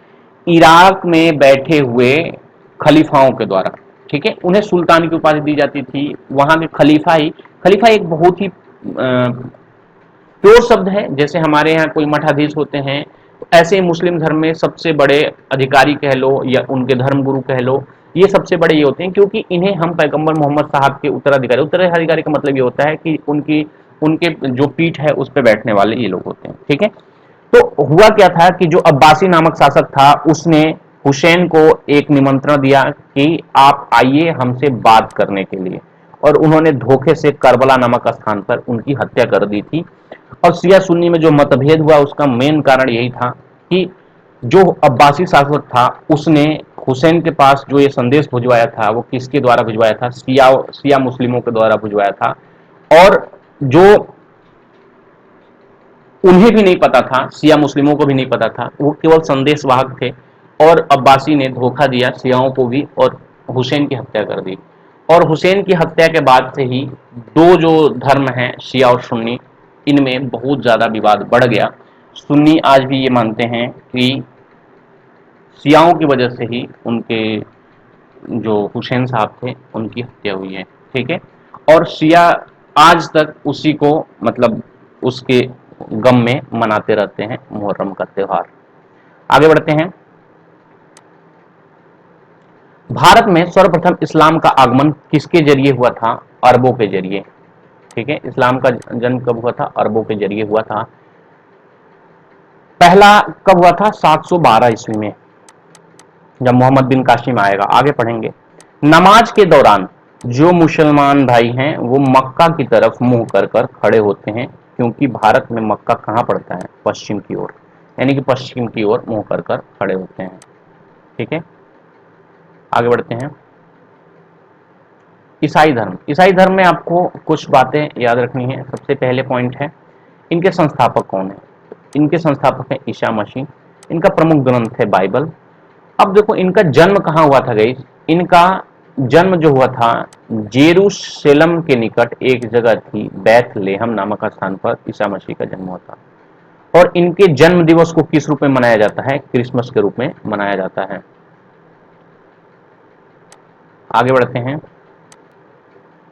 इराक में बैठे हुए खलीफाओं के द्वारा। ठीक है। उन्हें सुल्तान की उपाधि दी जाती थी। वहां के खलीफा एक बहुत ही प्योर शब्द है। जैसे हमारे यहाँ कोई मठाधीश होते हैं, तो ऐसे ही मुस्लिम धर्म में सबसे बड़े अधिकारी कह लो या उनके धर्म गुरु कह लो, ये सबसे बड़े ये होते हैं क्योंकि इन्हें हम पैगंबर मोहम्मद साहब के उत्तराधिकारी का मतलब ये होता है कि उनकी उनके जो पीठ है उस पर बैठने वाले ये लोग होते हैं। ठीक है। तो हुआ क्या था कि जो अब्बासी नामक शासक था उसने हुसैन को एक निमंत्रण दिया कि आप आइए हमसे बात करने के लिए। और उन्होंने धोखे से करबला नामक स्थान पर उनकी हत्या कर दी थी। और शिया सुन्नी में जो मतभेद हुआ उसका मेन कारण यही था कि जो अब्बासी शासक था उसने हुसैन के पास जो ये संदेश भिजवाया था वो किसके द्वारा भिजवाया था? शिया मुस्लिमों के द्वारा भिजवाया था। और जो उन्हें भी नहीं पता था, शिया मुस्लिमों को भी नहीं पता था, वो केवल संदेशवाहक थे। और अब्बासी ने धोखा दिया शियाओं को भी और हुसैन की हत्या कर दी। और हुसैन की हत्या के बाद से ही दो जो धर्म हैं शिया और सुन्नी, इनमें बहुत ज़्यादा विवाद बढ़ गया। सुन्नी आज भी ये मानते हैं कि शियाओं की वजह से ही उनके जो हुसैन साहब थे उनकी हत्या हुई है। ठीक है। और शिया आज तक उसी को मतलब उसके गम में मनाते रहते हैं मुहर्रम का त्योहार। आगे बढ़ते हैं। भारत में सर्वप्रथम इस्लाम का आगमन किसके जरिए हुआ था? अरबों के जरिए। ठीक है। इस्लाम का जन्म कब हुआ था? अरबों के जरिए हुआ था। पहला कब हुआ था? 712 ईस्वी में, जब मोहम्मद बिन कासिम आएगा। आगे पढ़ेंगे। नमाज के दौरान जो मुसलमान भाई हैं वो मक्का की तरफ मुंह कर कर खड़े होते हैं, क्योंकि भारत में मक्का कहां पड़ता है? पश्चिम की ओर, यानी कि पश्चिम की ओर मुंह कर कर खड़े होते हैं। ठीक है। आगे बढ़ते हैं। ईसाई धर्म में आपको कुछ बातें याद रखनी है। सबसे पहले पॉइंट है, इनके संस्थापक कौन है? इनके संस्थापक है ईसा मसीह। इनका प्रमुख ग्रंथ है बाइबल। अब देखो इनका जन्म कहाँ हुआ था गाइस? इनका जन्म जो हुआ था जेरूशलेम के निकट एक जगह थी बैथलेहम नामक स्थान पर ईसा मसीह का जन्म हुआ था। और इनके जन्म दिवस को किस रूप में मनाया जाता है? क्रिसमस के रूप में मनाया जाता है। आगे बढ़ते हैं।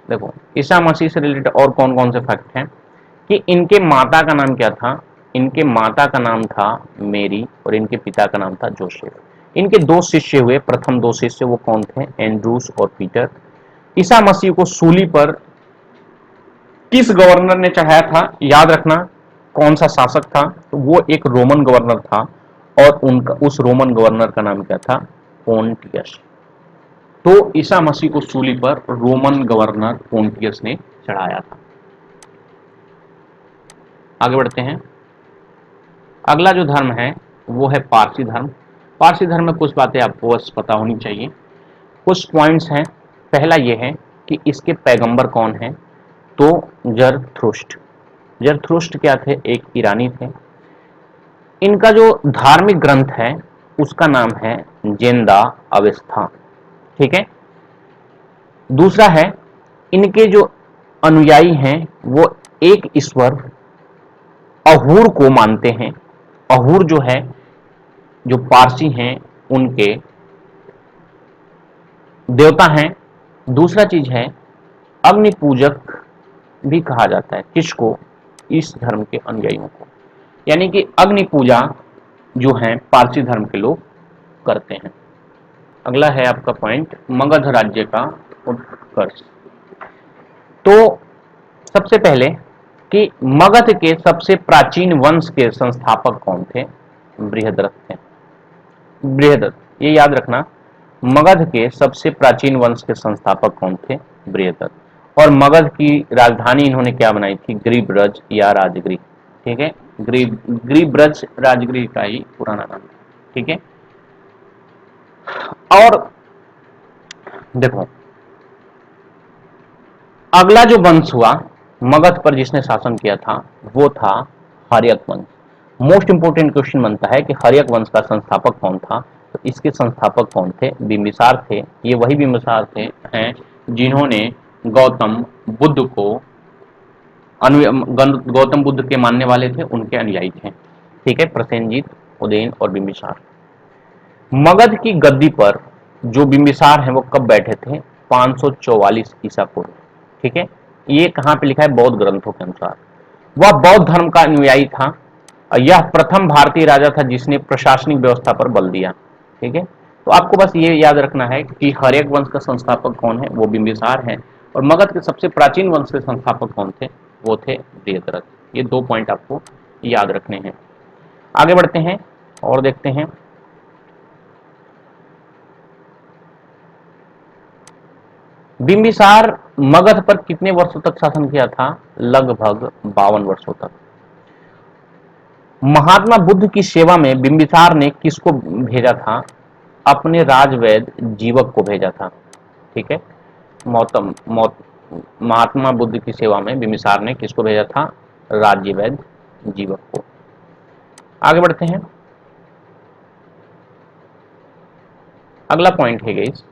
देखो ईसा मसीह से रिलेटेड और कौन कौन से फैक्ट हैं कि इनके माता का नाम क्या था? इनके माता का नाम था मेरी और इनके पिता का नाम था जोसेफ। इनके दो शिष्य हुए। प्रथम दो शिष्य वो कौन थे? एंड्रूस और पीटर। ईसा मसीह को सूली पर किस गवर्नर ने चढ़ाया था? याद रखना कौन सा शासक था? तो वो एक रोमन गवर्नर था। और उनका उस रोमन गवर्नर का नाम क्या था? पोंटियस। तो ईसा मसीह को सूली पर रोमन गवर्नर पोंटियस ने चढ़ाया था। आगे बढ़ते हैं। अगला जो धर्म है वो है पारसी धर्म। पारसी धर्म में कुछ बातें आपको बस पता होनी चाहिए। कुछ पॉइंट्स हैं। पहला ये है कि इसके पैगंबर कौन हैं? तो जरथुष्ट्र। जरथुष्ट्र क्या थे? एक ईरानी थे। इनका जो धार्मिक ग्रंथ है उसका नाम है जेंदा अवेस्था। ठीक है। दूसरा है इनके जो अनुयायी हैं वो एक ईश्वर अहूर को मानते हैं। अहूर जो है, जो पारसी हैं उनके देवता हैं। दूसरा चीज है अग्नि पूजक भी कहा जाता है किसको, इस धर्म के अनुयायियों को, यानी कि अग्नि पूजा जो है पारसी धर्म के लोग करते हैं। अगला है आपका पॉइंट, मगध राज्य का उत्कर्ष। तो सबसे पहले कि मगध के सबसे प्राचीन वंश के संस्थापक कौन थे? बृहद्रथ थे। बृहद्रथ, ये याद रखना, मगध के सबसे प्राचीन वंश के संस्थापक कौन थे? बृहद्रथ। और मगध की राजधानी इन्होंने क्या बनाई थी? ग्रीब्रज या राजगृह। ठीक है, ग्रीब्रज राजगृह का ही पुराना नाम, ठीक है। और देखो, अगला जो वंश हुआ मगध पर जिसने शासन किया था वो था हर्यक वंश। मोस्ट इंपोर्टेंट क्वेश्चन बनता है कि हर्यक वंश का संस्थापक कौन था? तो इसके संस्थापक कौन थे? बिंबिसार थे। ये वही बिंबिसार थे हैं जिन्होंने गौतम बुद्ध को गौतम बुद्ध के मानने वाले थे, उनके अनुयायी थे। ठीक है, प्रसेनजीत, उदयन और बिंबिसार। मगध की गद्दी पर जो बिंबिसार हैं वो कब बैठे थे? 544 ईसा पूर्व। ठीक है, ये कहां पे लिखा है? बौद्ध ग्रंथों के अनुसार। वह बौद्ध धर्म का अनुयायी था और यह प्रथम भारतीय राजा था जिसने प्रशासनिक व्यवस्था पर बल दिया। ठीक है, तो आपको बस ये याद रखना है कि हर्यक वंश का संस्थापक कौन है? वो बिंबिसार है। और मगध के सबसे प्राचीन वंश के संस्थापक कौन थे? वो थे बृहद्रथ। ये 2 पॉइंट आपको याद रखने हैं। आगे बढ़ते हैं और देखते हैं। बिंबिसार मगध पर कितने वर्षों तक शासन किया था? लगभग 52 वर्षों तक। महात्मा बुद्ध की सेवा में बिंबिसार ने किसको भेजा था? अपने राजवैद्य जीवक को भेजा था। ठीक है, महात्मा बुद्ध की सेवा में बिंबिसार ने किसको भेजा था? राज्यवैद्य जीवक को। आगे बढ़ते हैं। अगला पॉइंट है गाइस,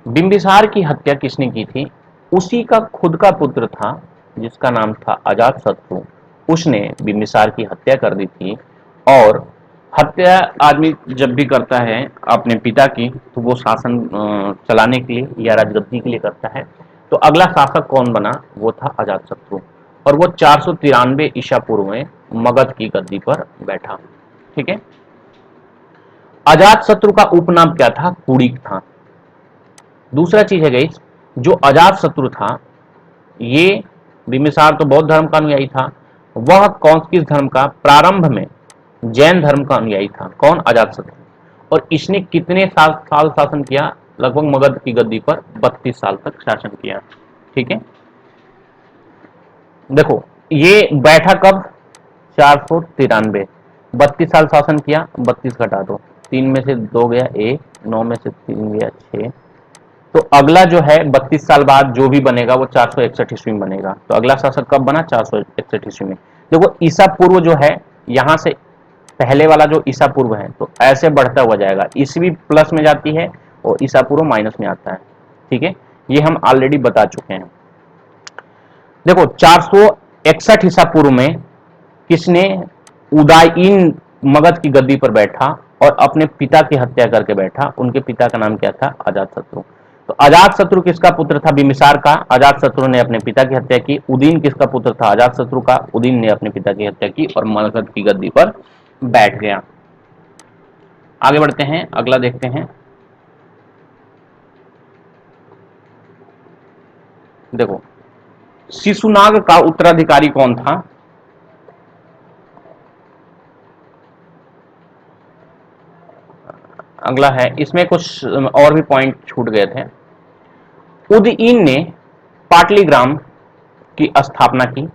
बिंबिसार की हत्या किसने की थी? उसी का खुद का पुत्र था जिसका नाम था अजातशत्रु। उसने बिंबिसार की हत्या कर दी थी। और हत्या आदमी जब भी करता है अपने पिता की, तो वो शासन चलाने के लिए या राजगद्दी के लिए करता है। तो अगला शासक कौन बना? वो था अजातशत्रु। और वो 493 ईसा पूर्व में मगध की गद्दी पर बैठा। ठीक है, अजातशत्रु का उपनाम क्या था? कुड़िक था। दूसरा चीज है गाइस, जो अजातशत्रु था, ये बिंबिसार तो बौद्ध धर्म का अनुयायी था, वह कौन किस धर्म का? प्रारंभ में जैन धर्म का अनुयायी था। कौन? अजातशत्रु। और इसने कितने साल शासन किया? लगभग मगध की गद्दी पर 32 साल तक शासन किया। ठीक है, देखो ये बैठा कब? 493। 32 साल शासन किया, 32 घटा दो, 3 में से 2 गया 1, 9 में से 3 गया 6। तो अगला जो है 32 साल बाद जो भी बनेगा वो 461 ईस्वी में बनेगा। तो अगला शासक कब बना? 461 ईस्वी में। देखो ईसा पूर्व जो है, यहां से पहले वाला जो ईसा पूर्व है, तो ऐसे बढ़ता हुआ जाएगा। ईस्वी प्लस में जाती है और ईसा पूर्व माइनस में आता है। ठीक है, ये हम ऑलरेडी बता चुके हैं। देखो 461 ईसा पूर्व में किसने उदायीन मगध की गद्दी पर बैठा और अपने पिता की हत्या करके बैठा? उनके पिता का नाम क्या था? अजातशत्रु। तो अजातशत्रु किसका पुत्र था? बिंबिसार का। अजातशत्रु ने अपने पिता की हत्या की। उदीन किसका पुत्र था? अजातशत्रु का। उदीन ने अपने पिता की हत्या की और मगध की गद्दी पर बैठ गया। आगे बढ़ते हैं, अगला देखते हैं। देखो शिशुनाग का उत्तराधिकारी कौन था? अगला है, इसमें कुछ और भी पॉइंट छूट गए थे। उदयीन ने पाटलीग्राम की स्थापना की।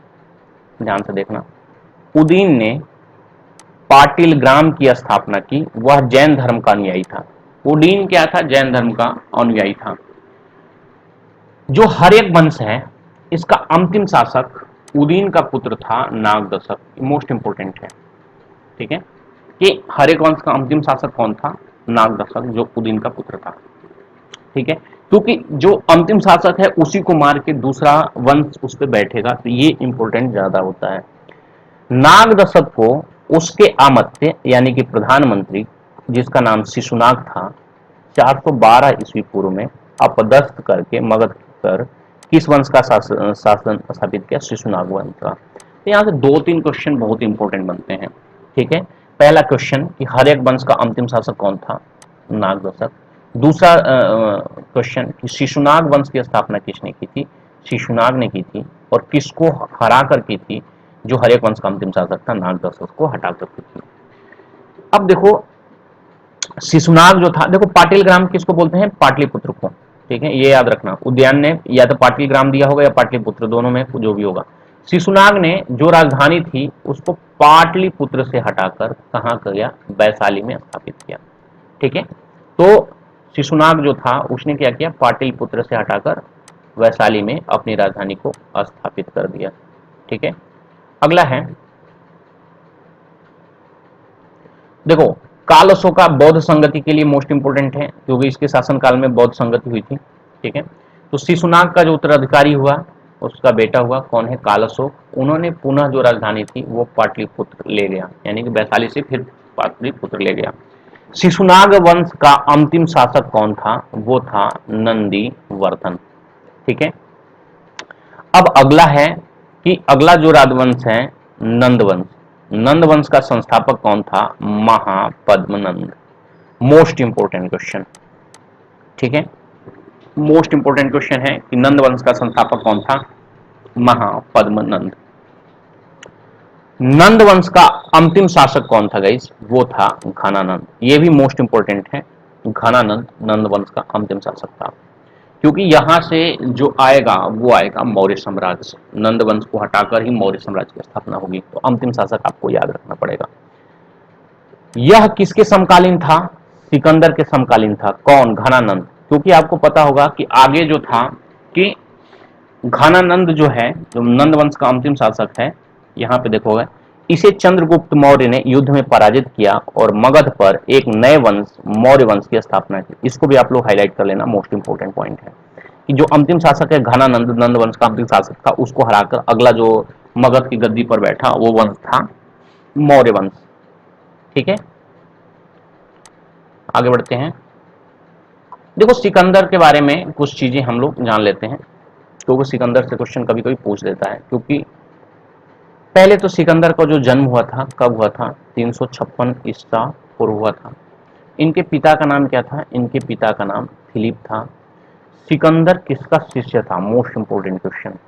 ध्यान से देखना, उदयीन ने पाटिलग्राम की स्थापना की। वह जैन धर्म का अनुयायी था। उदयीन क्या था? जैन धर्म का अनुयायी था। जो हर्यक वंश है, इसका अंतिम शासक उदयीन का पुत्र था नागदशक। मोस्ट इंपोर्टेंट है। ठीक है, कि हर्यक वंश का अंतिम शासक कौन था? नागदशक, जो उदयीन का पुत्र था। ठीक है, क्योंकि जो अंतिम शासक है उसी को मार के दूसरा वंश उस पर बैठेगा, तो ये इंपॉर्टेंट ज्यादा होता है। नागदशक को उसके आमत्य यानी कि प्रधानमंत्री जिसका नाम शिशुनाग था 412 ईस्वी पूर्व में अपदस्थ करके मगध कर किस वंश का शासन स्थापित किया? शिशुनाग वंश का। तो यहाँ से 2-3 क्वेश्चन बहुत इंपॉर्टेंट बनते हैं। ठीक है, पहला क्वेश्चन कि हर्यक वंश का अंतिम शासक कौन था? नागदशक। दूसरा क्वेश्चन कि शिशुनाग वंश की स्थापना किसने की थी? शिशुनाग ने की थी। और किसको हरा कर की थी? जो हर्यक वंश का अंतिम शासक था नागदशक को हटा कर की थी। अब देखो शिशुनाग जो था, देखो पाटिल ग्राम किसको बोलते हैं? पाटलिपुत्र को। ठीक है, ये याद रखना। उद्यान ने या तो पाटिल ग्राम दिया होगा या पाटलिपुत्र, दोनों में जो भी होगा। शिशुनाग ने जो राजधानी थी उसको पाटलिपुत्र से हटाकर कहां किया? वैशाली में स्थापित किया। ठीक है, तो शिशुनाग जो था उसने क्या किया? पाटलिपुत्र से हटाकर वैशाली में अपनी राजधानी को स्थापित कर दिया। ठीक है, अगला है, देखो कालशोका बौद्ध संगति के लिए मोस्ट इंपोर्टेंट है क्योंकि इसके शासनकाल में बौद्ध संगति हुई थी। ठीक है, तो शिशुनाग का जो उत्तराधिकारी हुआ उसका बेटा हुआ कौन है? कालशोक। उन्होंने पुनः जो राजधानी थी वो पाटलिपुत्र ले गया, यानी कि वैशाली से फिर पाटलिपुत्र ले गया। शिशुनाग वंश का अंतिम शासक कौन था? वो था नंदी वर्धन। ठीक है, अब अगला है कि अगला जो राजवंश है नंद वंश। नंद वंश का संस्थापक कौन था? महापद्मनंद। Most important question. ठीक है, मोस्ट इंपोर्टेंट क्वेश्चन है कि नंद वंश का संस्थापक कौन था? महापद्मनंद। नंद वंश का अंतिम शासक कौन था गाइस? वो था घनानंद। ये भी मोस्ट इंपोर्टेंट है। घनानंद नंद वंश का अंतिम शासक था क्योंकि यहां से जो आएगा वो आएगा मौर्य साम्राज्य से। नंद वंश को हटाकर ही मौर्य साम्राज्य की स्थापना होगी। तो अंतिम शासक आपको याद रखना पड़ेगा। यह किसके समकालीन था? सिकंदर के समकालीन था। कौन? घनानंद। क्योंकि आपको पता होगा कि आगे जो था कि घनानंद जो है, जो नंद वंश का अंतिम शासक है, यहां पे देखोगे इसे चंद्रगुप्त मौर्य ने युद्ध में पराजित किया और मगध पर एक नए वंश मौर्य वंश की स्थापना की। इसको भी आप लोग हाईलाइट कर लेना, मोस्ट इंपोर्टेंट पॉइंट है कि जो अंतिम शासक है घनानंद, नंद वंश का अंतिम शासक था, उसको हराकर अगला जो मगध की गद्दी पर बैठा वो वंश था मौर्य वंश। ठीक है, आगे बढ़ते हैं। देखो सिकंदर के बारे में कुछ चीजें हम लोग जान लेते हैं क्योंकि सिकंदर से क्वेश्चन कभी कभी पूछ लेता है। क्योंकि पहले तो सिकंदर का जो जन्म हुआ था कब हुआ था? 356 ईसा पूर्व हुआ था। इनके पिता का नाम क्या था? इनके पिता का नाम फिलिप था। सिकंदर किसका शिष्य था? Most important question.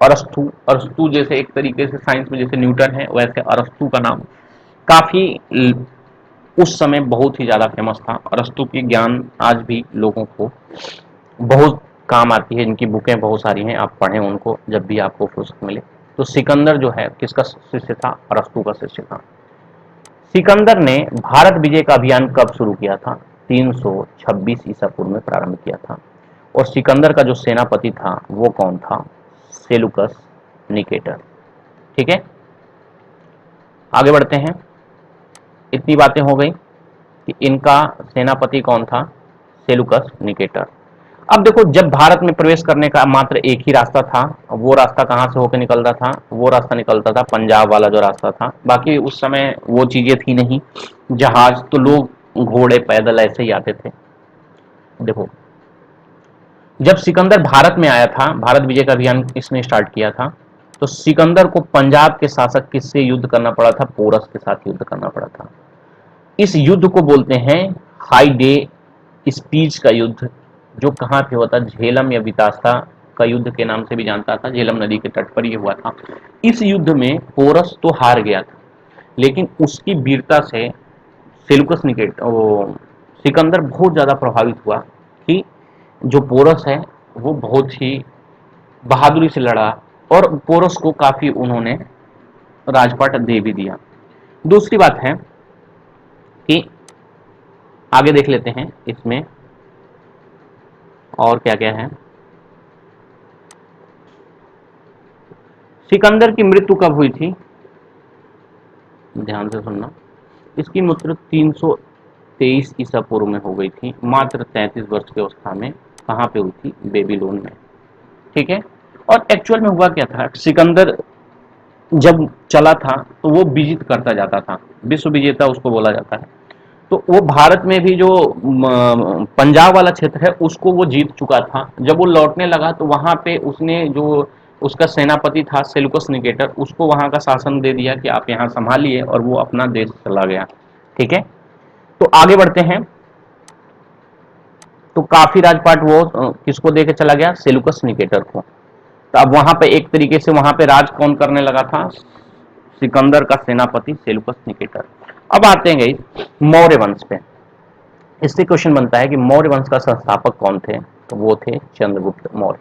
अरस्तु। अरस्तु जैसे एक तरीके से साइंस में जैसे न्यूटन है, वैसे अरस्तु का नाम काफी उस समय बहुत ही ज्यादा फेमस था। अरस्तु की ज्ञान आज भी लोगों को बहुत काम आती है। इनकी बुकें बहुत सारी हैं, आप पढ़ें उनको जब भी आपको फुर्सत मिले। तो सिकंदर जो है किसका शिष्य था? अरस्तु का शिष्य था। सिकंदर ने भारत विजय का अभियान कब शुरू किया था? 326 ईसा पूर्व में प्रारंभ किया था। और सिकंदर का जो सेनापति था वो कौन था? Seleucus Nicator. ठीक है, आगे बढ़ते हैं। इतनी बातें हो गई कि इनका सेनापति कौन था? Seleucus Nicator. अब देखो जब भारत में प्रवेश करने का मात्र एक ही रास्ता था, वो रास्ता कहां से होकर निकलता था? वो रास्ता निकलता था पंजाब वाला जो रास्ता था। बाकी उस समय वो चीजें थी नहीं, जहाज, तो लोग घोड़े पैदल ऐसे ही आते थे। देखो जब सिकंदर भारत में आया था, भारत विजय का अभियान इसने स्टार्ट किया था, तो सिकंदर को पंजाब के शासक किससे युद्ध करना पड़ा था? पोरस के साथ युद्ध करना पड़ा था। इस युद्ध को बोलते हैं हाई डे स्पीच का युद्ध, जो कहां पे हुआ था? झेलम या वितासा का युद्ध के नाम से भी जानता था। झेलम नदी के तट पर यह हुआ था। इस युद्ध में पोरस तो हार गया था, लेकिन उसकी वीरता से सेलुकस निकेट वो सिकंदर बहुत ज्यादा प्रभावित हुआ कि जो पोरस है वो बहुत ही बहादुरी से लड़ा और पोरस को काफी उन्होंने राजपाट दे भी दिया। दूसरी बात है कि आगे देख लेते हैं इसमें और क्या क्या है। सिकंदर की मृत्यु कब हुई थी? ध्यान से सुनना। इसकी मृत्यु 323 ईसा पूर्व में हो गई थी, मात्र 33 वर्ष की अवस्था में। कहां पे हुई थी? बेबीलोन में। ठीक है, और एक्चुअल में हुआ क्या था? सिकंदर जब चला था तो वो विजित करता जाता था, विश्व विजेता उसको बोला जाता है। तो वो भारत में भी जो पंजाब वाला क्षेत्र है उसको वो जीत चुका था। जब वो लौटने लगा तो वहां पे उसने जो उसका सेनापति था सेल्यूकस निकेटर, उसको वहां का शासन दे दिया कि आप यहाँ संभालिए, और वो अपना देश चला गया। ठीक है, तो आगे बढ़ते हैं। तो काफी राजपाट वो किसको दे के चला गया? सेल्यूकस निकेटर को। तो अब वहां पे एक तरीके से वहां पे राज कौन करने लगा था? सिकंदर का सेनापति सेल्यूकस निकेटर। अब आते हैं गाइस मौर्य वंश पे। इससे क्वेश्चन बनता है कि मौर्य वंश का संस्थापक कौन थे? तो वो थे चंद्रगुप्त मौर्य।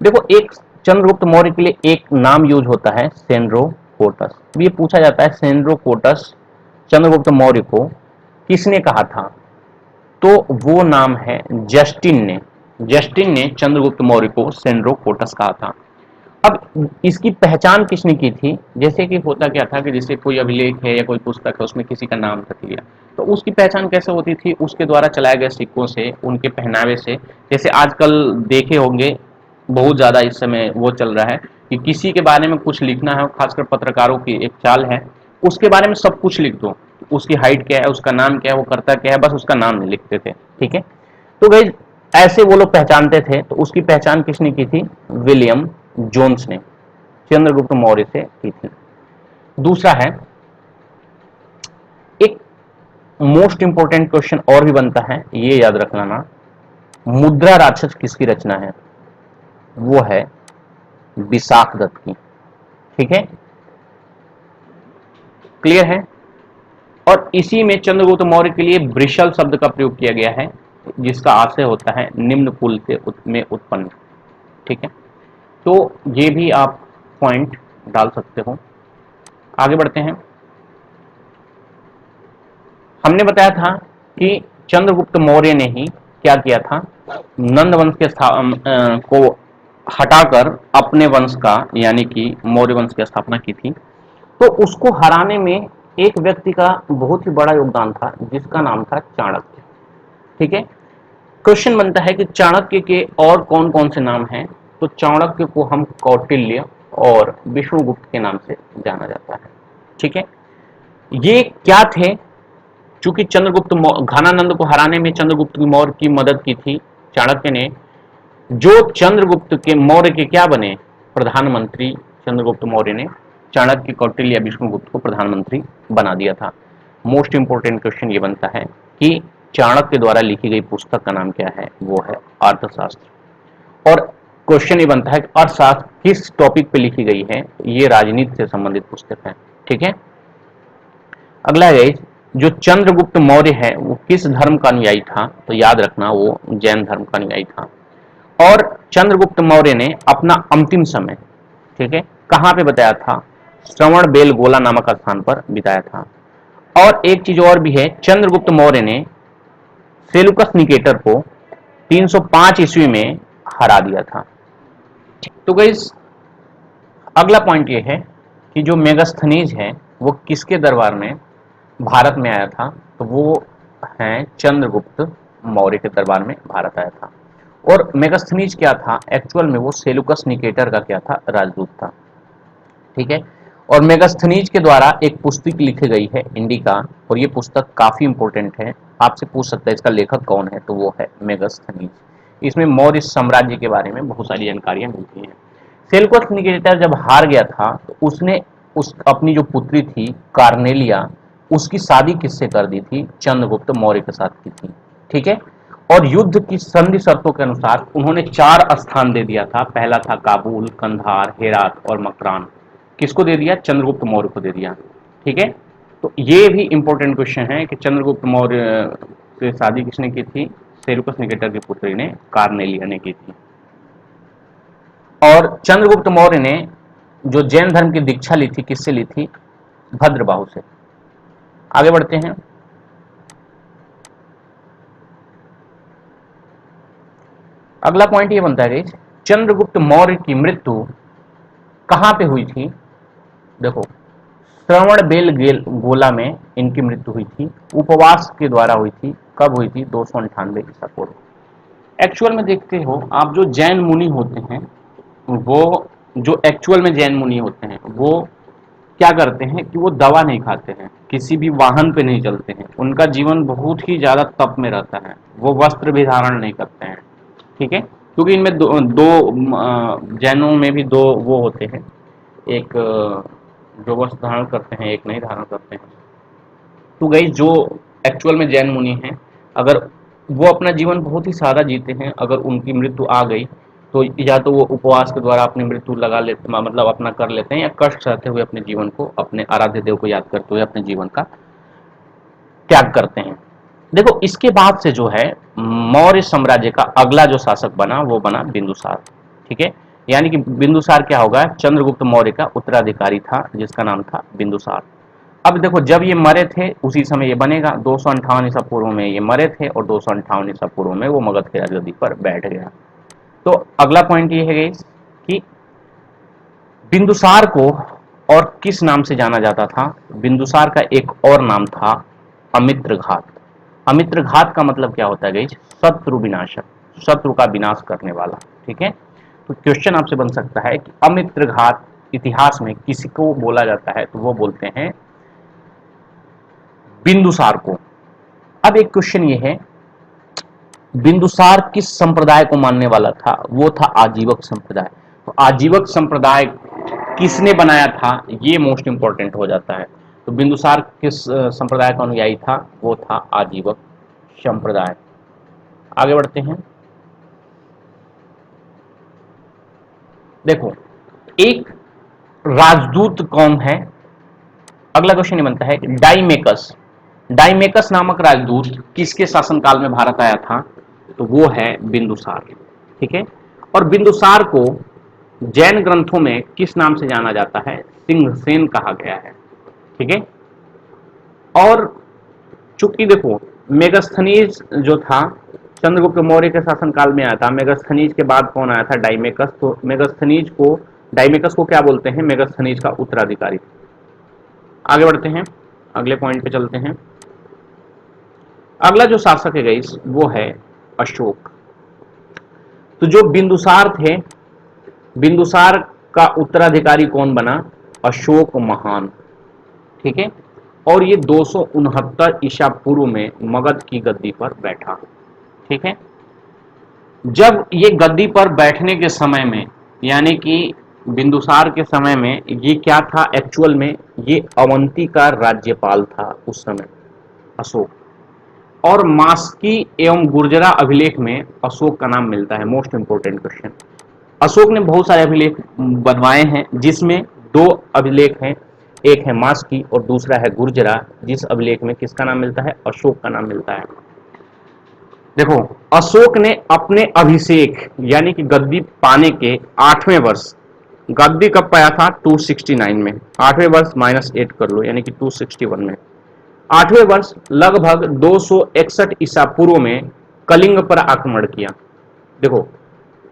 देखो, एक चंद्रगुप्त मौर्य के लिए एक नाम यूज होता है सेंड्रोकोटस। ये पूछा जाता है सेंड्रोकोटस चंद्रगुप्त मौर्य को किसने कहा था? तो वो नाम है जस्टिन ने। जस्टिन ने चंद्रगुप्त मौर्य को सेंड्रोकोटस कहा था। अब इसकी पहचान किसने की थी? जैसे कि होता क्या था कि जैसे कोई अभिलेख है या कोई पुस्तक है उसमें किसी का नाम रख लिया, तो उसकी पहचान कैसे होती थी? उसके द्वारा चलाए गए सिक्कों से, उनके पहनावे से। जैसे आजकल देखे होंगे बहुत ज्यादा इस समय वो चल रहा है कि किसी के बारे में कुछ लिखना है, खासकर पत्रकारों की एक चाल है, उसके बारे में सब कुछ लिख दो। उसकी हाइट क्या है, उसका नाम क्या है, वो करता क्या है, बस उसका नाम नहीं लिखते थे। ठीक है, तो गई ऐसे वो लोग पहचानते थे। तो उसकी पहचान किसने की थी? विलियम जोन्स ने चंद्रगुप्त मौर्य से की थी। दूसरा है, एक मोस्ट इंपोर्टेंट क्वेश्चन और भी बनता है, ये याद रखना ना, मुद्रा राक्षस किसकी रचना है? वो है विशाख दत्त की। ठीक है, क्लियर है। और इसी में चंद्रगुप्त मौर्य के लिए वृषल शब्द का प्रयोग किया गया है, जिसका आशय होता है निम्न कुल से में उत्पन्न। ठीक है, तो ये भी आप पॉइंट डाल सकते हो। आगे बढ़ते हैं। हमने बताया था कि चंद्रगुप्त मौर्य ने ही क्या किया था? नंद वंश के को हटाकर अपने वंश का यानी कि मौर्य वंश की स्थापना की थी। तो उसको हराने में एक व्यक्ति का बहुत ही बड़ा योगदान था, जिसका नाम था चाणक्य। ठीक है, क्वेश्चन बनता है कि चाणक्य के और कौन कौन से नाम हैं? तो चाणक्य को हम कौटिल्य और विष्णुगुप्त के नाम से जाना जाता है। ठीक है, ये क्या थे? चूंकि चंद्रगुप्त घानानंद को हराने में चंद्रगुप्त मौर्य की मदद की थी चाणक्य ने, जो चंद्रगुप्त के मौर्य के क्या बने? प्रधानमंत्री। चंद्रगुप्त मौर्य ने चाणक्य, कौटिल्य या विष्णुगुप्त को प्रधानमंत्री बना दिया था। मोस्ट इंपोर्टेंट क्वेश्चन ये बनता है कि चाणक्य द्वारा लिखी गई पुस्तक का नाम क्या है? वो है अर्थशास्त्र। और क्वेश्चन ये बनता है कि अर्थशास्त्र किस टॉपिक पे लिखी गई है? ये राजनीति से संबंधित पुस्तक है। ठीक है, अगला है जो चंद्रगुप्त मौर्य है वो किस धर्म का अनुयायी था? तो याद रखना वो जैन धर्म का अनुयायी था। और चंद्रगुप्त मौर्य ने अपना अंतिम समय, ठीक है, कहां पे बताया था? श्रवण बेलगोला नामक स्थान पर बिताया था। और एक चीज और भी है, चंद्रगुप्त मौर्य ने सेलुकस निकेटर को 305 ईस्वी में हरा दिया था। तो गाइस अगला पॉइंट ये है कि जो मेगास्थनीज है वो किसके दरबार में भारत में आया था? तो वो हैं चंद्रगुप्त मौर्य के दरबार में भारत आया था। और मेगास्थनीज क्या था? एक्चुअल में वो सेलुकस निकेटर का क्या था? राजदूत था। ठीक है, और मेगास्थनीज के द्वारा एक पुस्तक लिखी गई है इंडिका, और ये पुस्तक काफी इंपॉर्टेंट है। आपसे पूछ सकता है इसका लेखक कौन है? तो वो है मेगास्थनीज। इसमें मौर्य साम्राज्य के बारे में बहुत सारी जानकारियां मिलती हैं। सेल्यूकस निकेटर जब हार गया था तो उसने उस अपनी जो पुत्री थी कार्नेलिया, उसकी शादी किससे कर दी थी? चंद्रगुप्त मौर्य के साथ की थी। ठीक है, और युद्ध की संधि शर्तों के अनुसार उन्होंने 4 स्थान दे दिया था। पहला था काबुल, कंधार, हेरात और मकरान। किसको दे दिया? चंद्रगुप्त मौर्य को दे दिया। ठीक है, तो ये भी इंपॉर्टेंट क्वेश्चन है कि चंद्रगुप्त मौर्य से शादी किसने की थी? सेल्यूकस निकेटर की पुत्री ने, कार्नेलिया ने की थी। और चंद्रगुप्त मौर्य ने जो जैन धर्म की दीक्षा ली थी, किससे ली थी? भद्रबाहु से। आगे बढ़ते हैं। अगला पॉइंट ये बनता है कि चंद्रगुप्त मौर्य की मृत्यु कहां पे हुई थी? देखो, श्रवण बेल गोला में इनकी मृत्यु हुई थी। उपवास के द्वारा हुई थी। कब हुई थी? 298 ईसा पूर्व। एक्चुअल में देखते हो आप, जो जैन मुनि होते हैं वो जो एक्चुअल में जैन मुनि होते हैं वो क्या करते हैं कि वो दवा नहीं खाते हैं, किसी भी वाहन पे नहीं चलते हैं, उनका जीवन बहुत ही ज्यादा तप में रहता है, वो वस्त्र भी धारण नहीं करते हैं। ठीक है, क्योंकि इनमें जैनों में भी दो वो होते हैं, एक जो वस्त्र धारण करते हैं, एक नहीं धारण करते हैं। तो गई जो एक्चुअल में जैन मुनि हैं, अगर वो अपना जीवन बहुत ही सादा जीते हैं, अगर उनकी मृत्यु आ गई तो या तो वो उपवास के द्वारा अपनी मृत्यु लगा लेते, मतलब अपना कर लेते हैं, या कष्ट सहते हुए अपने जीवन को, अपने आराध्य देव को याद करते हुए अपने जीवन का त्याग करते हैं। देखो इसके बाद से जो है मौर्य साम्राज्य का अगला जो शासक बना वो बना बिंदुसार। ठीक है, यानी कि बिंदुसार क्या होगा, चंद्रगुप्त मौर्य का उत्तराधिकारी था जिसका नाम था बिंदुसार। अब देखो जब ये मरे थे उसी समय ये बनेगा, 258 ईसा पूर्व में ये मरे थे और 258 ईसा पूर्व में वो मगध के राजगद्दी पर बैठ गया। तो अगला पॉइंट ये है गाइस कि बिंदुसार को और किस नाम से जाना जाता था। बिंदुसार का एक और नाम था अमित्रघात। अमित्रघात का मतलब क्या होता है गाइस, शत्रु विनाशक, शत्रु का विनाश करने वाला। ठीक है, तो क्वेश्चन आपसे बन सकता है कि अमित्रघात इतिहास में किसी को बोला जाता है, तो वो बोलते हैं बिंदुसार को। अब एक क्वेश्चन ये है, बिंदुसार किस संप्रदाय को मानने वाला था, वो था आजीवक संप्रदाय। तो आजीवक संप्रदाय किसने बनाया था, ये मोस्ट इंपॉर्टेंट हो जाता है। तो बिंदुसार किस संप्रदाय का अनुयायी था, वो था आजीवक संप्रदाय। आगे बढ़ते हैं। देखो एक राजदूत कौन है, अगला क्वेश्चन ये बनता है डाइमेकस। डाइमेकस नामक राजदूत किसके शासनकाल में भारत आया था, तो वो है बिंदुसार। ठीक है, और बिंदुसार को जैन ग्रंथों में किस नाम से जाना जाता है, सिंहसेन कहा गया है। ठीक है, और चूंकि देखो मेगस्थनीज जो था चंद्रगुप्त मौर्य के शासनकाल में आया था, मेगस्थनीज के बाद कौन आया था, डाइमेकस। तो डाइमेकस को क्या बोलते हैं, मेगस्थनीज का उत्तराधिकारी। आगे बढ़ते हैं, अगले पॉइंट पे चलते हैं। अगला जो शासक है गाइस वो है अशोक। तो जो बिंदुसार थे, बिंदुसार का उत्तराधिकारी कौन बना, अशोक महान। ठीक है, और ये 269 ईसा पूर्व में मगध की गद्दी पर बैठा। ठीक है, जब ये गद्दी पर बैठने के समय में, यानी कि बिंदुसार के समय में, ये क्या था एक्चुअल में, ये अवंती का राज्यपाल था उस समय अशोक। और मास्की एवं गुर्जरा अभिलेख में अशोक का नाम मिलता है। मोस्ट इंपोर्टेंट क्वेश्चन, अशोक ने बहुत सारे अभिलेख बनवाए हैं जिसमें दो अभिलेख हैं, एक है मास्की और दूसरा है गुर्जरा, जिस अभिलेख में किसका नाम मिलता है, अशोक का नाम मिलता है। देखो अशोक ने अपने अभिषेक यानी कि गद्दी पाने के 8वें वर्ष, गद्दी कब पाया था, 269 में, 8वें वर्ष -8 कर लो यानी कि 261 में, 8वें वर्ष लगभग 261 ईसा पूर्व में कलिंग पर आक्रमण किया। देखो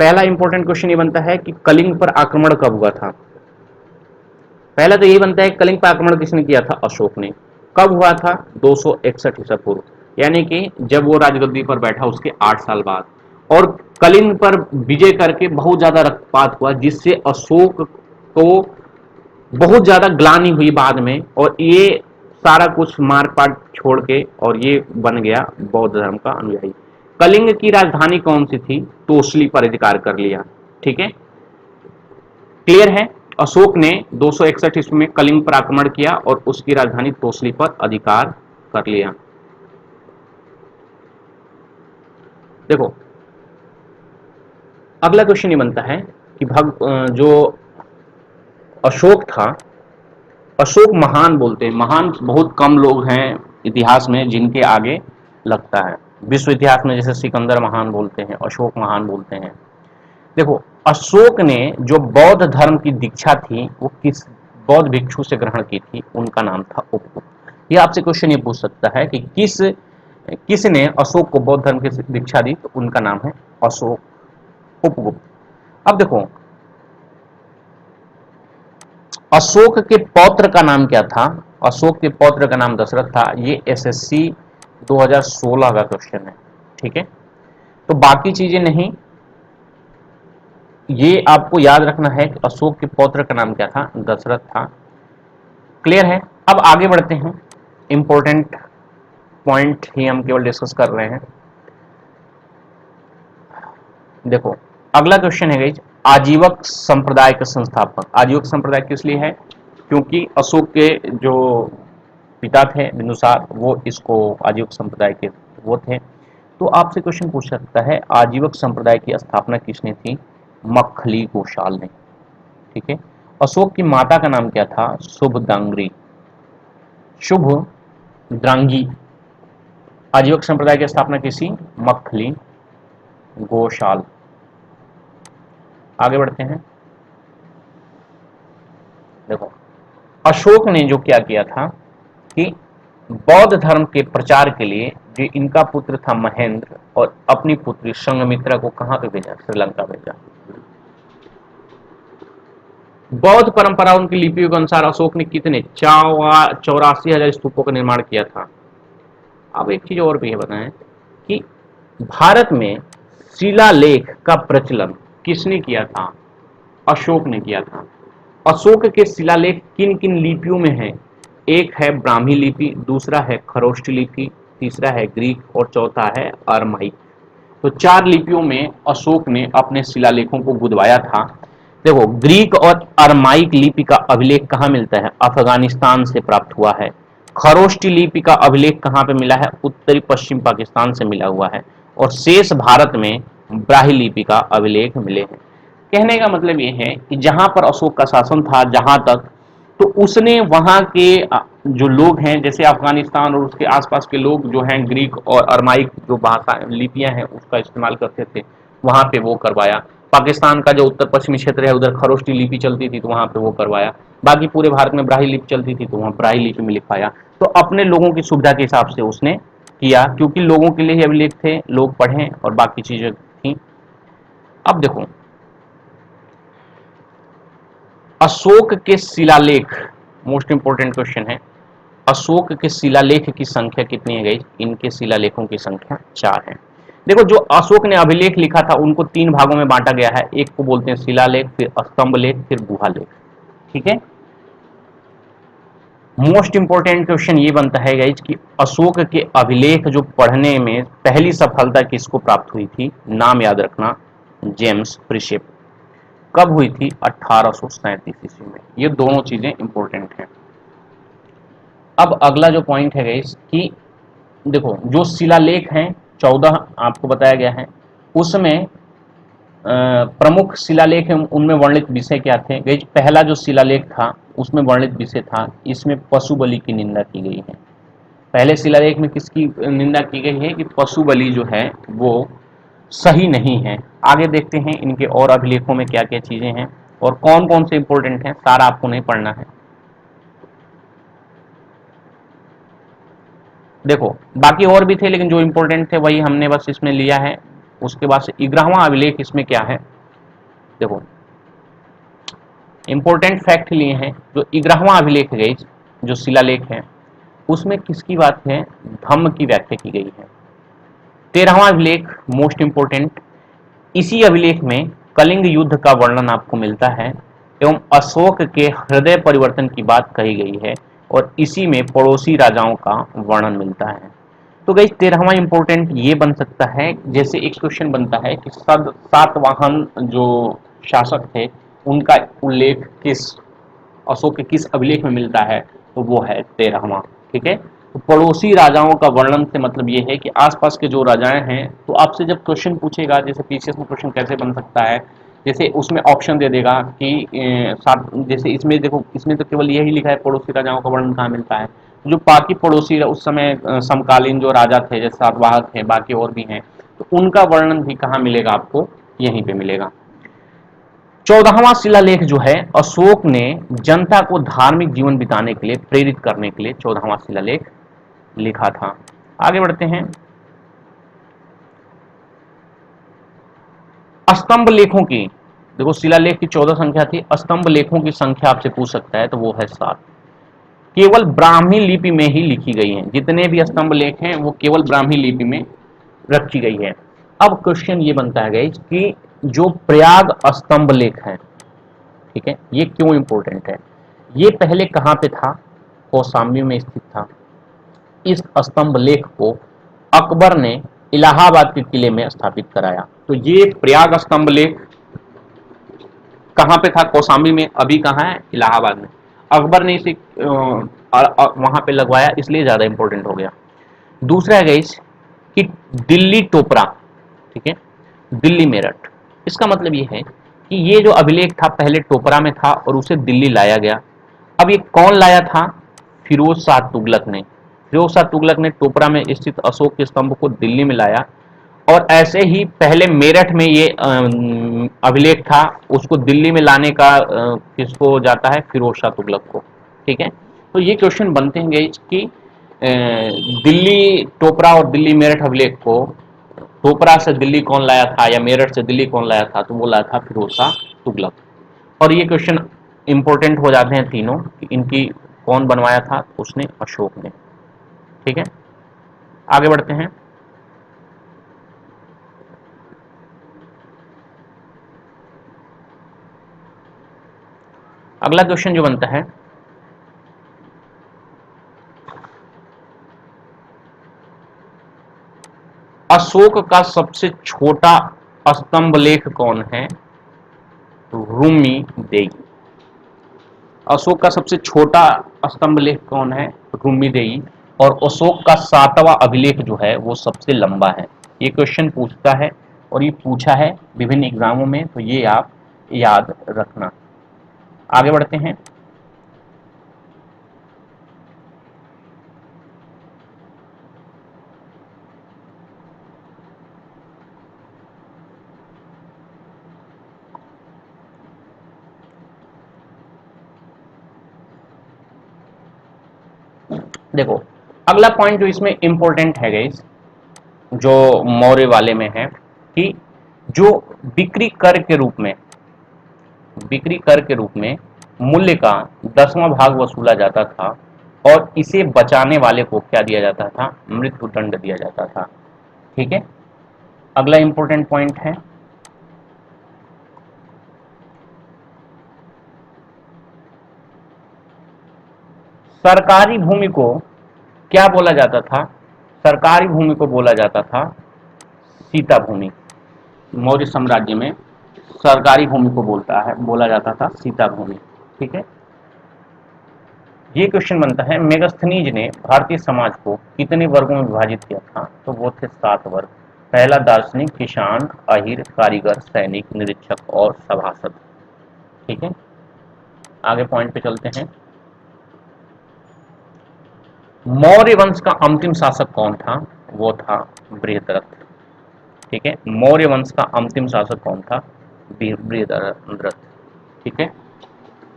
पहला इंपॉर्टेंट क्वेश्चन ये बनता है कि कलिंग पर आक्रमण कब हुआ था। पहला तो यही बनता है कलिंग पर आक्रमण किसने किया था, अशोक ने। कब हुआ था, 261 ईसा पूर्व, यानी कि जब वो राजगद्दी पर बैठा उसके 8 साल बाद। और कलिंग पर विजय करके बहुत ज्यादा रक्तपात हुआ जिससे अशोक को बहुत ज्यादा ग्लानि हुई बाद में, और ये सारा कुछ मारपाट छोड़ के और ये बन गया बौद्ध धर्म का अनुयायी। कलिंग की राजधानी कौन सी थी, तोसली पर अधिकार कर लिया। ठीक है, क्लियर है। अशोक ने 261 ईस्वी में कलिंग पर आक्रमण किया और उसकी राजधानी तोसली पर अधिकार कर लिया। देखो अगला क्वेश्चन ये बनता है कि जो अशोक था, अशोक महान बोलते हैं, महान बहुत कम लोग हैं इतिहास में जिनके आगे लगता है। विश्व इतिहास में जैसे सिकंदर महान बोलते हैं, अशोक महान बोलते हैं। देखो अशोक ने जो बौद्ध धर्म की दीक्षा थी वो किस बौद्ध भिक्षु से ग्रहण की थी, उनका नाम था उपगुप्त। ये आपसे क्वेश्चन ये पूछ सकता है कि किसने अशोक को बौद्ध धर्म की दीक्षा दी, तो उनका नाम है अशोक उपगुप्त। अब देखो अशोक के पौत्र का नाम क्या था, अशोक के पौत्र का नाम दशरथ था। ये एसएससी 2016 का क्वेश्चन है। ठीक है, तो बाकी चीजें नहीं, ये आपको याद रखना है कि अशोक के पौत्र का नाम क्या था, दशरथ था। क्लियर है। अब आगे बढ़ते हैं, इंपॉर्टेंट पॉइंट ही हम केवल डिस्कस कर रहे हैं। देखो अगला क्वेश्चन है गाइस, आजीवक संप्रदाय के संस्थापक। आजीवक संप्रदाय किस लिए है, क्योंकि अशोक के जो पिता थे बिंदुसार, वो इसको आजीवक संप्रदाय के वो थे। तो आपसे क्वेश्चन पूछ सकता है, आजीवक संप्रदाय की स्थापना किसने की, मखली गोशाल ने। ठीक है। अशोक की माता का नाम क्या था, शुभदांगी। शुभ द्रांगी। आजीवक संप्रदाय की स्थापना किसी, मखली गोशाल। आगे बढ़ते हैं। देखो अशोक ने जो क्या किया था कि बौद्ध धर्म के प्रचार के लिए जो इनका पुत्र था महेंद्र और अपनी पुत्री संघमित्रा को कहां पे भेजा, श्रीलंका भेजा। बौद्ध परंपरा उनकी लिपियों के अनुसार अशोक ने कितने 84,000 स्तूपों का निर्माण किया था। अब एक चीज और भी है बताएं कि भारत में शिलालेख का प्रचलन किसने किया था, अशोक ने किया था। अशोक के शिलालेख किन किन लिपियों में है, एक है ब्राह्मी लिपि, दूसरा है खरोष्ट लिपि, तीसरा है ग्रीक और चौथा है अरमाइक। तो 4 लिपियों में अशोक ने अपने शिलालेखों को गुदवाया था। देखो ग्रीक और अरमाइक लिपि का अभिलेख कहाँ मिलता है, अफगानिस्तान से प्राप्त हुआ है। खरोष्टी लिपि का अभिलेख कहाँ पे मिला है, उत्तरी पश्चिम पाकिस्तान से मिला हुआ है। और शेष भारत में ब्राह्मी लिपि का अभिलेख मिले हैं। कहने का मतलब ये है कि जहां पर अशोक का शासन था जहां तक, तो उसने वहां के जो लोग हैं, जैसे अफगानिस्तान और उसके आसपास के लोग जो हैं, ग्रीक और अरमाइक जो भाषा लिपियां हैं उसका इस्तेमाल करते थे, वहां पे वो करवाया। पाकिस्तान का जो उत्तर पश्चिमी क्षेत्र है उधर खरोष्टी लिपि चलती थी तो वहां पे वो करवाया। बाकी पूरे भारत में ब्राह्मी लिपि चलती थी तो वहां ब्राह्मी लिपि में लिखवाया। तो अपने लोगों की सुविधा के हिसाब से उसने किया, क्योंकि लोगों के लिए ही अभिलेख थे, लोग पढ़ें और बाकी चीजें थी। अब देखो अशोक के शिलालेख, मोस्ट इंपोर्टेंट क्वेश्चन है, अशोक के शिलालेख की संख्या कितनी है गई, इनके शिलालेखों की संख्या 4 है। देखो जो अशोक ने अभिलेख लिखा था उनको 3 भागों में बांटा गया है, एक को बोलते हैं शिलालेख, फिर स्तंभ लेख, फिर गुहा लेख। ठीक है। मोस्ट इंपोर्टेंट क्वेश्चन ये बनता है गाइज कि अशोक के अभिलेख जो पढ़ने में पहली सफलता किसको प्राप्त हुई थी, नाम याद रखना, जेम्स प्रिशेप। कब हुई थी, 1837 ईस्वी में। ये दोनों चीजें इंपॉर्टेंट हैं। अब अगला जो पॉइंट है गाइस कि देखो जो शिलालेख हैं 14 आपको बताया गया है, उसमें प्रमुख शिलालेख हैं, उनमें वर्णित विषय क्या थे गाइस। पहला जो शिलालेख था उसमें वर्णित विषय था, इसमें पशु बलि की निंदा की गई है। पहले शिलालेख में किसकी निंदा की गई है कि पशु बलि जो है वो सही नहीं है। आगे देखते हैं इनके और अभिलेखों में क्या क्या चीजें हैं और कौन कौन से इंपॉर्टेंट हैं, सारा आपको नहीं पढ़ना है। देखो बाकी और भी थे लेकिन जो इंपॉर्टेंट थे वही हमने बस इसमें लिया है। उसके बाद से 11वां अभिलेख इसमें क्या है, देखो इंपॉर्टेंट फैक्ट लिए हैं। जो 11वां अभिलेख है जो शिलालेख है उसमें किसकी बात है, धम्म की व्याख्या की गई है। 13वां अभिलेख मोस्ट इंपॉर्टेंट, इसी अभिलेख में कलिंग युद्ध का वर्णन आपको मिलता है एवं अशोक के हृदय परिवर्तन की बात कही गई है और इसी में पड़ोसी राजाओं का वर्णन मिलता है। तो गाइस 13वां इंपॉर्टेंट ये बन सकता है, जैसे एक क्वेश्चन बनता है कि सातवाहन जो शासक थे उनका उल्लेख किस अशोक के किस अभिलेख में मिलता है, तो वो है 13वां। ठीक है। तो पड़ोसी राजाओं का वर्णन से मतलब ये है कि आसपास के जो राजाएं हैं, तो आपसे जब क्वेश्चन पूछेगा, जैसे पीसीएस में क्वेश्चन कैसे बन सकता है, जैसे उसमें ऑप्शन दे देगा कि जैसे इसमें देखो इसमें तो केवल यही लिखा है पड़ोसी राजाओं का वर्णन कहाँ मिलता है। जो बाकी पड़ोसी उस समय समकालीन जो राजा थे जैसे सातवाहन थे, बाकी और भी हैं, तो उनका वर्णन भी कहाँ मिलेगा आपको, यहीं पे मिलेगा। 14वां शिलालेख जो है अशोक ने जनता को धार्मिक जीवन बिताने के लिए प्रेरित करने के लिए 14वां शिलालेख लिखा था। आगे बढ़ते हैं। स्तंभ लेखों की, देखो शिलालेख की 14 संख्या थी, स्तंभ लेखों की संख्या आपसे पूछ सकता है तो वो है 7। केवल ब्राह्मी लिपि में ही लिखी गई है, जितने भी स्तंभ लेख हैं वो केवल ब्राह्मी लिपि में रखी गई है। अब क्वेश्चन ये बनता है गाइस कि जो प्रयाग स्तंभ लेख है, ठीक है, ये क्यों इंपॉर्टेंट है? ये पहले कहां पे था? कौशाम्बी में स्थित था। इस स्तंभ लेख को अकबर ने इलाहाबाद के किले में स्थापित कराया। तो ये प्रयाग स्तंभ लेख कहां पे था? कौशाम्बी में। अभी कहां है? इलाहाबाद में। अकबर ने इसे वहां पे लगवाया, इसलिए ज्यादा इंपॉर्टेंट हो गया। दूसरा है गाइस कि दिल्ली टोपरा, ठीक है, दिल्ली मेरठ। इसका मतलब ये है कि ये जो अभिलेख था पहले टोपरा में था और उसे दिल्ली लाया गया। अब ये कौन लाया था? फिरोज शाह तुगलक ने। फिरोज शाह तुगलक ने टोपरा में स्थित अशोक के स्तंभ को दिल्ली में लाया, और ऐसे ही पहले मेरठ में ये अभिलेख था, उसको दिल्ली में लाने का किसको जाता है? फिरोज शाह तुगलक को, ठीक है। तो ये क्वेश्चन बनते हैं गाइस कि दिल्ली टोपरा और दिल्ली मेरठ अभिलेख को टोपरा से दिल्ली कौन लाया था या मेरठ से दिल्ली कौन लाया था? तो वो लाया था फिरोज शाह तुगलक। और ये क्वेश्चन इंपॉर्टेंट हो जाते हैं तीनों कि इनकी कौन बनवाया था? उसने, अशोक ने, ठीक है। आगे बढ़ते हैं। अगला क्वेश्चन जो बनता है, अशोक का सबसे छोटा स्तंभ लेख कौन है? रूमी देई। अशोक का सबसे छोटा स्तंभ लेख कौन है? रूमी देई। और अशोक का 7वां अभिलेख जो है वो सबसे लंबा है। ये क्वेश्चन पूछता है और ये पूछा है विभिन्न एग्जामों में, तो ये आप याद रखना। आगे बढ़ते हैं। देखो, अगला पॉइंट जो इसमें इंपॉर्टेंट है गाइस, जो मौर्य वाले में है, कि जो बिक्री कर के रूप में, बिक्री कर के रूप में मूल्य का 10वां भाग वसूला जाता था, और इसे बचाने वाले को क्या दिया जाता था? मृत्यु दंड दिया जाता था, ठीक है। अगला इंपॉर्टेंट पॉइंट है, सरकारी भूमि को क्या बोला जाता था? सरकारी भूमि को बोला जाता था सीता भूमि। मौर्य साम्राज्य में सरकारी भूमि को बोला जाता था सीता भूमि, ठीक है। ये क्वेश्चन बनता है, मेगस्थनीज ने भारतीय समाज को कितने वर्गों में विभाजित किया था? तो वो थे 7 वर्ग। पहला दार्शनिक, किसान, अहिर, कारीगर, सैनिक, निरीक्षक और सभासद, ठीक है। आगे पॉइंट पे चलते हैं। मौर्य वंश का अंतिम शासक कौन था? वो था बृहद्रथ, ठीक है। मौर्य वंश का अंतिम शासक कौन था? बृहद्रथ, ठीक है।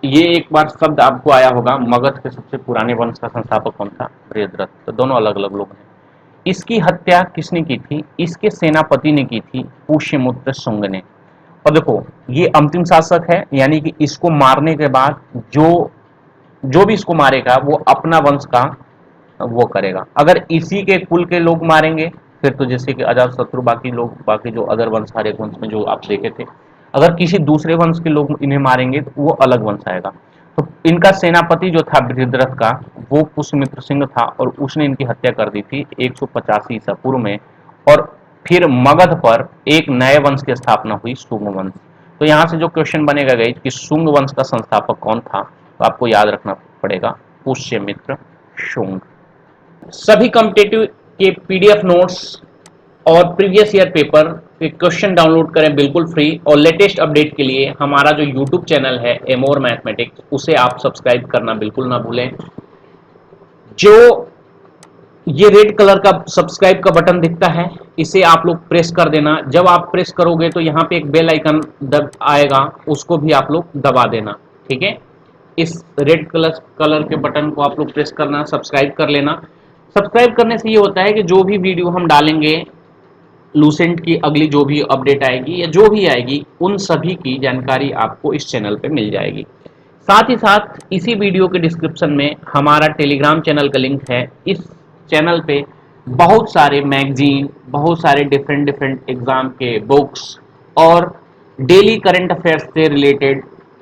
ये एक बार शब्द आपको आया होगा, मगध के सबसे पुराने वंश का संस्थापक कौन था? बृहद्रथ। तो दोनों अलग अलग लोग हैं। इसकी हत्या किसने की थी? इसके सेनापति ने की थी, पुष्यमित्र शुंग ने। और देखो, ये अंतिम शासक है, यानी कि इसको मारने के बाद जो जो भी इसको मारेगा वो अपना वंश का वो करेगा। अगर इसी के कुल के लोग मारेंगे, फिर तो जैसे कि अजात शत्रु, बाकी लोग, बाकी जो अदर वंश, हर एक वंश में जो आप देखे थे, अगर किसी दूसरे वंश के लोग इन्हें मारेंगे तो वो अलग वंश आएगा। तो इनका सेनापति जो था बृहद्रथ का, वो पुष्यमित्र सिंह था, और उसने इनकी हत्या कर दी थी 185 ईसा पूर्व में। और फिर मगध पर एक नए वंश की स्थापना हुई, शुंग वंश। तो यहां से जो क्वेश्चन बनेगा गाइस कि शुंग वंश का संस्थापक कौन था, तो आपको याद रखना पड़ेगा पुष्यमित्र शुंग। सभी कॉम्पिटेटिव के पीडीएफ नोट्स और प्रीवियस ईयर पेपर के क्वेश्चन डाउनलोड करें बिल्कुल फ्री, और लेटेस्ट अपडेट के लिए हमारा जो यूट्यूब चैनल है एमोर मैथमेटिक्स, उसे आप सब्सक्राइब करना बिल्कुल ना भूलें। जो ये रेड कलर का सब्सक्राइब का बटन दिखता है, इसे आप लोग प्रेस कर देना। जब आप प्रेस करोगे तो यहाँ पे एक बेल आइकन दब आएगा, उसको भी आप लोग दबा देना, ठीक है। इस रेड कलर के बटन को आप लोग प्रेस करना, सब्सक्राइब कर लेना। सब्सक्राइब करने से ये होता है कि जो भी वीडियो हम डालेंगे, लूसेंट की अगली जो भी अपडेट आएगी या जो भी आएगी, उन सभी की जानकारी आपको इस चैनल पे मिल जाएगी। साथ ही साथ इसी वीडियो के डिस्क्रिप्शन में हमारा टेलीग्राम चैनल का लिंक है। इस चैनल पे बहुत सारे मैगजीन, बहुत सारे डिफरेंट डिफरेंट एग्जाम के बुक्स और डेली करंट अफेयर्स से रिलेटेड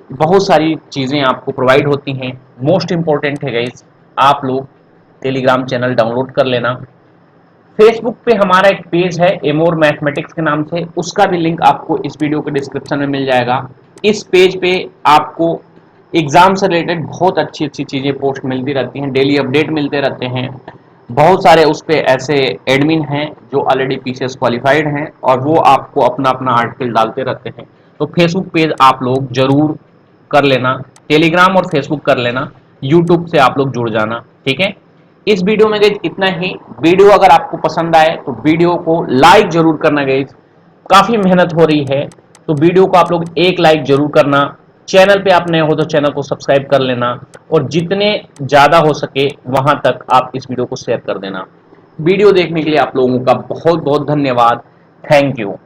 बहुत सारी चीज़ें आपको प्रोवाइड होती हैं। मोस्ट इंपॉर्टेंट है गाइस, आप लोग टेलीग्राम चैनल डाउनलोड कर लेना। फेसबुक पे हमारा एक पेज है एमोर मैथमेटिक्स के नाम से, उसका भी लिंक आपको इस वीडियो के डिस्क्रिप्शन में मिल जाएगा। इस पेज पे आपको एग्जाम से रिलेटेड बहुत अच्छी अच्छी चीज़ें पोस्ट मिलती रहती हैं, डेली अपडेट मिलते रहते हैं। बहुत सारे उस पे ऐसे एडमिन हैं जो ऑलरेडी पीसीएस क्वालिफाइड हैं और वो आपको अपना अपना आर्टिकल डालते रहते हैं। तो फेसबुक पेज आप लोग जरूर कर लेना, टेलीग्राम और फेसबुक कर लेना, यूट्यूब से आप लोग जुड़ जाना, ठीक है। इस वीडियो में गाइस इतना ही। वीडियो अगर आपको पसंद आए तो वीडियो को लाइक जरूर करना गाइस, काफी मेहनत हो रही है तो वीडियो को आप लोग एक लाइक जरूर करना। चैनल पे आप नए हो तो चैनल को सब्सक्राइब कर लेना और जितने ज्यादा हो सके वहां तक आप इस वीडियो को शेयर कर देना। वीडियो देखने के लिए आप लोगों का बहुत बहुत धन्यवाद। Thank you.